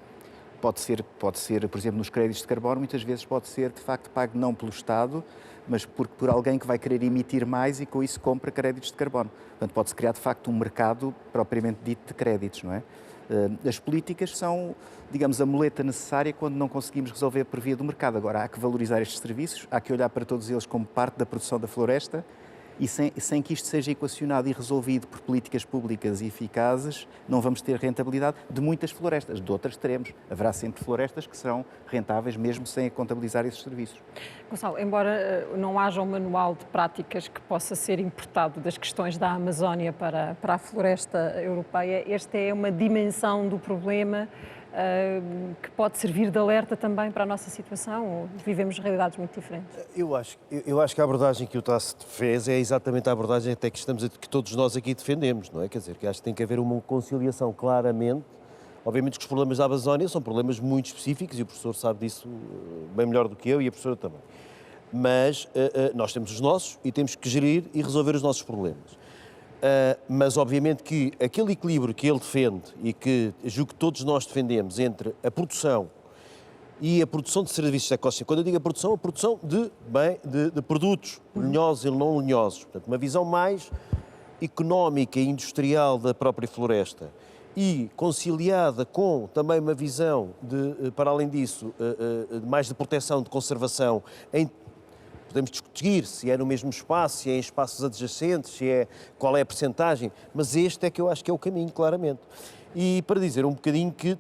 Pode ser, por exemplo, nos créditos de carbono, muitas vezes pode ser, de facto, pago não pelo Estado, mas por alguém que vai querer emitir mais e com isso compra créditos de carbono. Portanto, pode-se criar, de facto, um mercado propriamente dito de créditos, não é? As políticas são, digamos, a muleta necessária quando não conseguimos resolver por via do mercado. Agora, há que valorizar estes serviços, há que olhar para todos eles como parte da produção da floresta e sem que isto seja equacionado e resolvido por políticas públicas eficazes, não vamos ter rentabilidade de muitas florestas, de outras teremos. Haverá sempre florestas que serão rentáveis mesmo sem contabilizar esses serviços. Gonçalo, embora não haja um manual de práticas que possa ser importado das questões da Amazónia para a floresta europeia, esta é uma dimensão do problema que pode servir de alerta também para a nossa situação, ou vivemos realidades muito diferentes? Eu acho que a abordagem que o Tasso fez é exatamente a abordagem até que todos nós aqui defendemos, não é? Quer dizer, que acho que tem que haver uma conciliação claramente. Obviamente que os problemas da Amazónia são problemas muito específicos e o professor sabe disso bem melhor do que eu e a professora também. Mas nós temos os nossos e temos que gerir e resolver os nossos problemas. Mas obviamente que aquele equilíbrio que ele defende e que julgo que todos nós defendemos entre a produção e a produção de serviços ecossistêmicos, quando eu digo a produção de produtos linhosos e não linhosos, portanto, uma visão mais económica e industrial da própria floresta e conciliada com também uma visão, para além disso, mais de proteção, de conservação. Podemos discutir se é no mesmo espaço, se é em espaços adjacentes, qual é a percentagem, mas este é que eu acho que é o caminho, claramente. E para dizer um bocadinho que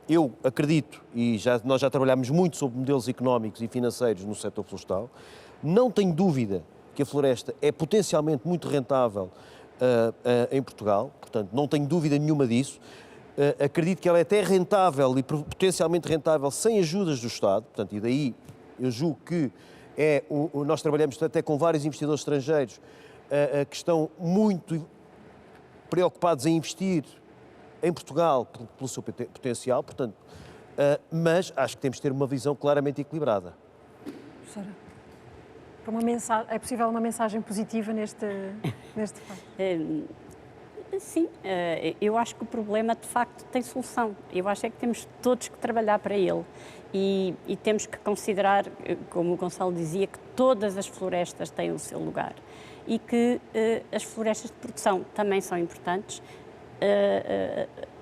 eu acredito, e nós já trabalhámos muito sobre modelos económicos e financeiros no setor florestal, não tenho dúvida que a floresta é potencialmente muito rentável em Portugal, portanto não tenho dúvida nenhuma disso. Acredito que ela é até rentável e potencialmente rentável sem ajudas do Estado, portanto, e daí eu julgo que nós trabalhamos até com vários investidores estrangeiros que estão muito preocupados em investir em Portugal pelo seu potencial, portanto, mas acho que temos de ter uma visão claramente equilibrada. Professora, é possível uma mensagem positiva neste fato? Sim, eu acho que o problema de facto tem solução. Eu acho é que temos todos que trabalhar para ele e temos que considerar, como o Gonçalo dizia, que todas as florestas têm o seu lugar e que as florestas de produção também são importantes.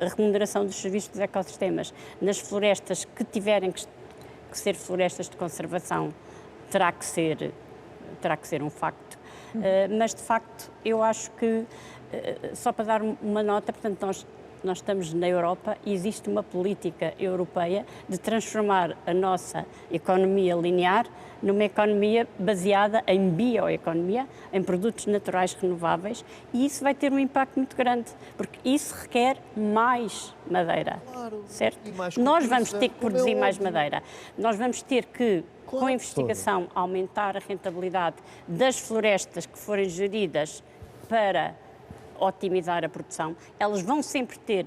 A remuneração dos serviços dos ecossistemas nas florestas que tiverem que ser florestas de conservação terá que ser um facto. Mas de facto eu acho que só para dar uma nota, portanto, nós estamos na Europa e existe uma política europeia de transformar a nossa economia linear numa economia baseada em bioeconomia, em produtos naturais renováveis, e isso vai ter um impacto muito grande, porque isso requer mais madeira, certo? Nós vamos ter que produzir mais madeira. Nós vamos ter que, com a investigação, aumentar a rentabilidade das florestas que forem geridas para otimizar a produção. Elas vão sempre ter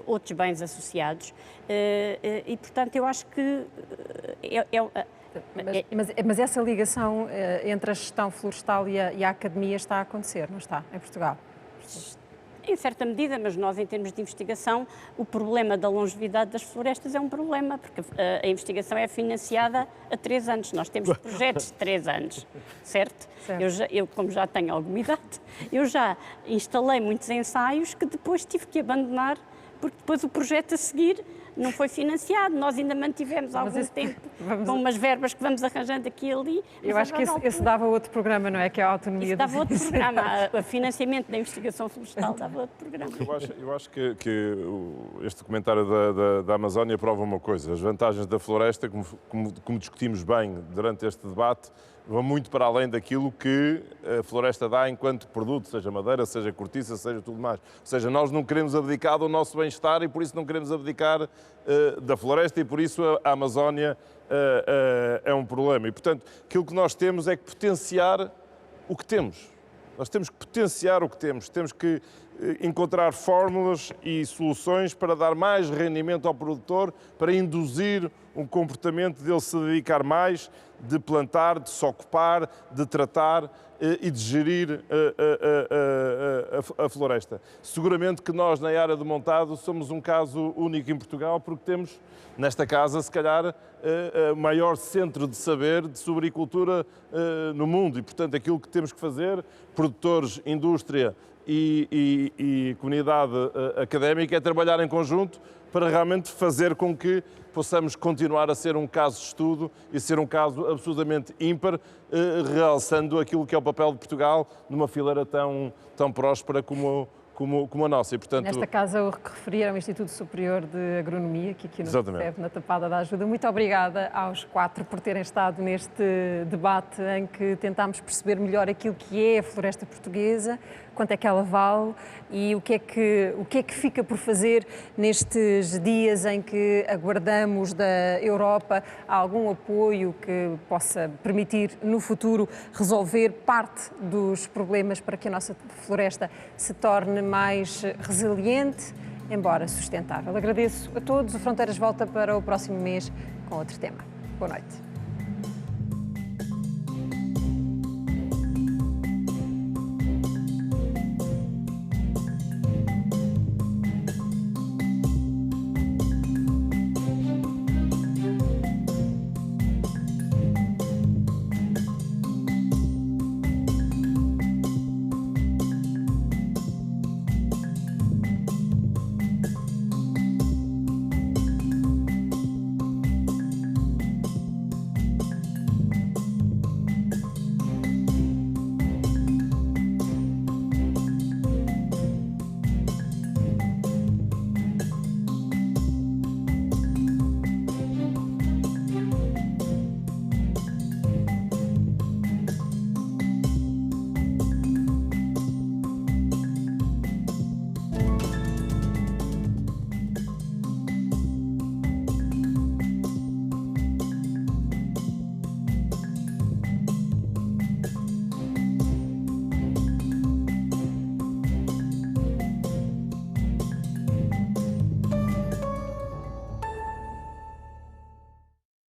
outros bens associados e, portanto, eu acho que Mas essa ligação entre a gestão florestal e a academia está a acontecer, não está, em Portugal? Em certa medida, mas nós, em termos de investigação, o problema da longevidade das florestas é um problema, porque a investigação é financiada a 3 anos. Nós temos projetos de 3 anos, certo? Eu, como já tenho alguma idade, eu já instalei muitos ensaios que depois tive que abandonar, porque depois o projeto a seguir não foi financiado. Nós ainda mantivemos algum tempo com umas verbas que vamos arranjando aqui e ali. Eu acho que esse dava outro programa, não é? Que é a autonomia. Isso dava outro programa. O financiamento da investigação florestal dava outro programa. Eu acho que este comentário da Amazónia prova uma coisa. As vantagens da floresta, como discutimos bem durante este debate, vão muito para além daquilo que a floresta dá enquanto produto, seja madeira, seja cortiça, seja tudo mais. Ou seja, nós não queremos abdicar do nosso bem-estar e por isso não queremos abdicar da floresta e por isso a Amazónia é um problema. E, portanto, aquilo que nós temos é que potenciar o que temos. Nós temos que potenciar o que temos. Temos que encontrar fórmulas e soluções para dar mais rendimento ao produtor, para induzir um comportamento dele se dedicar mais, de plantar, de se ocupar, de tratar e de gerir a floresta. Seguramente que nós, na área do montado, somos um caso único em Portugal, porque temos, nesta casa, se calhar, o maior centro de saber de sobreicultura no mundo. E, portanto, aquilo que temos que fazer, produtores, indústria e comunidade académica, é trabalhar em conjunto para realmente fazer com que possamos continuar a ser um caso de estudo e ser um caso absolutamente ímpar, realçando aquilo que é o papel de Portugal numa fileira tão próspera como a nossa. E, portanto, nesta casa, o que referi era o Instituto Superior de Agronomia, que aqui nos recebe na Tapada da Ajuda. Muito obrigada aos 4 por terem estado neste debate em que tentámos perceber melhor aquilo que é a floresta portuguesa, quanto é que ela vale e o que é que fica por fazer nestes dias em que aguardamos da Europa algum apoio que possa permitir no futuro resolver parte dos problemas para que a nossa floresta se torne mais resiliente, embora sustentável. Agradeço a todos. O Fronteiras volta para o próximo mês com outro tema. Boa noite.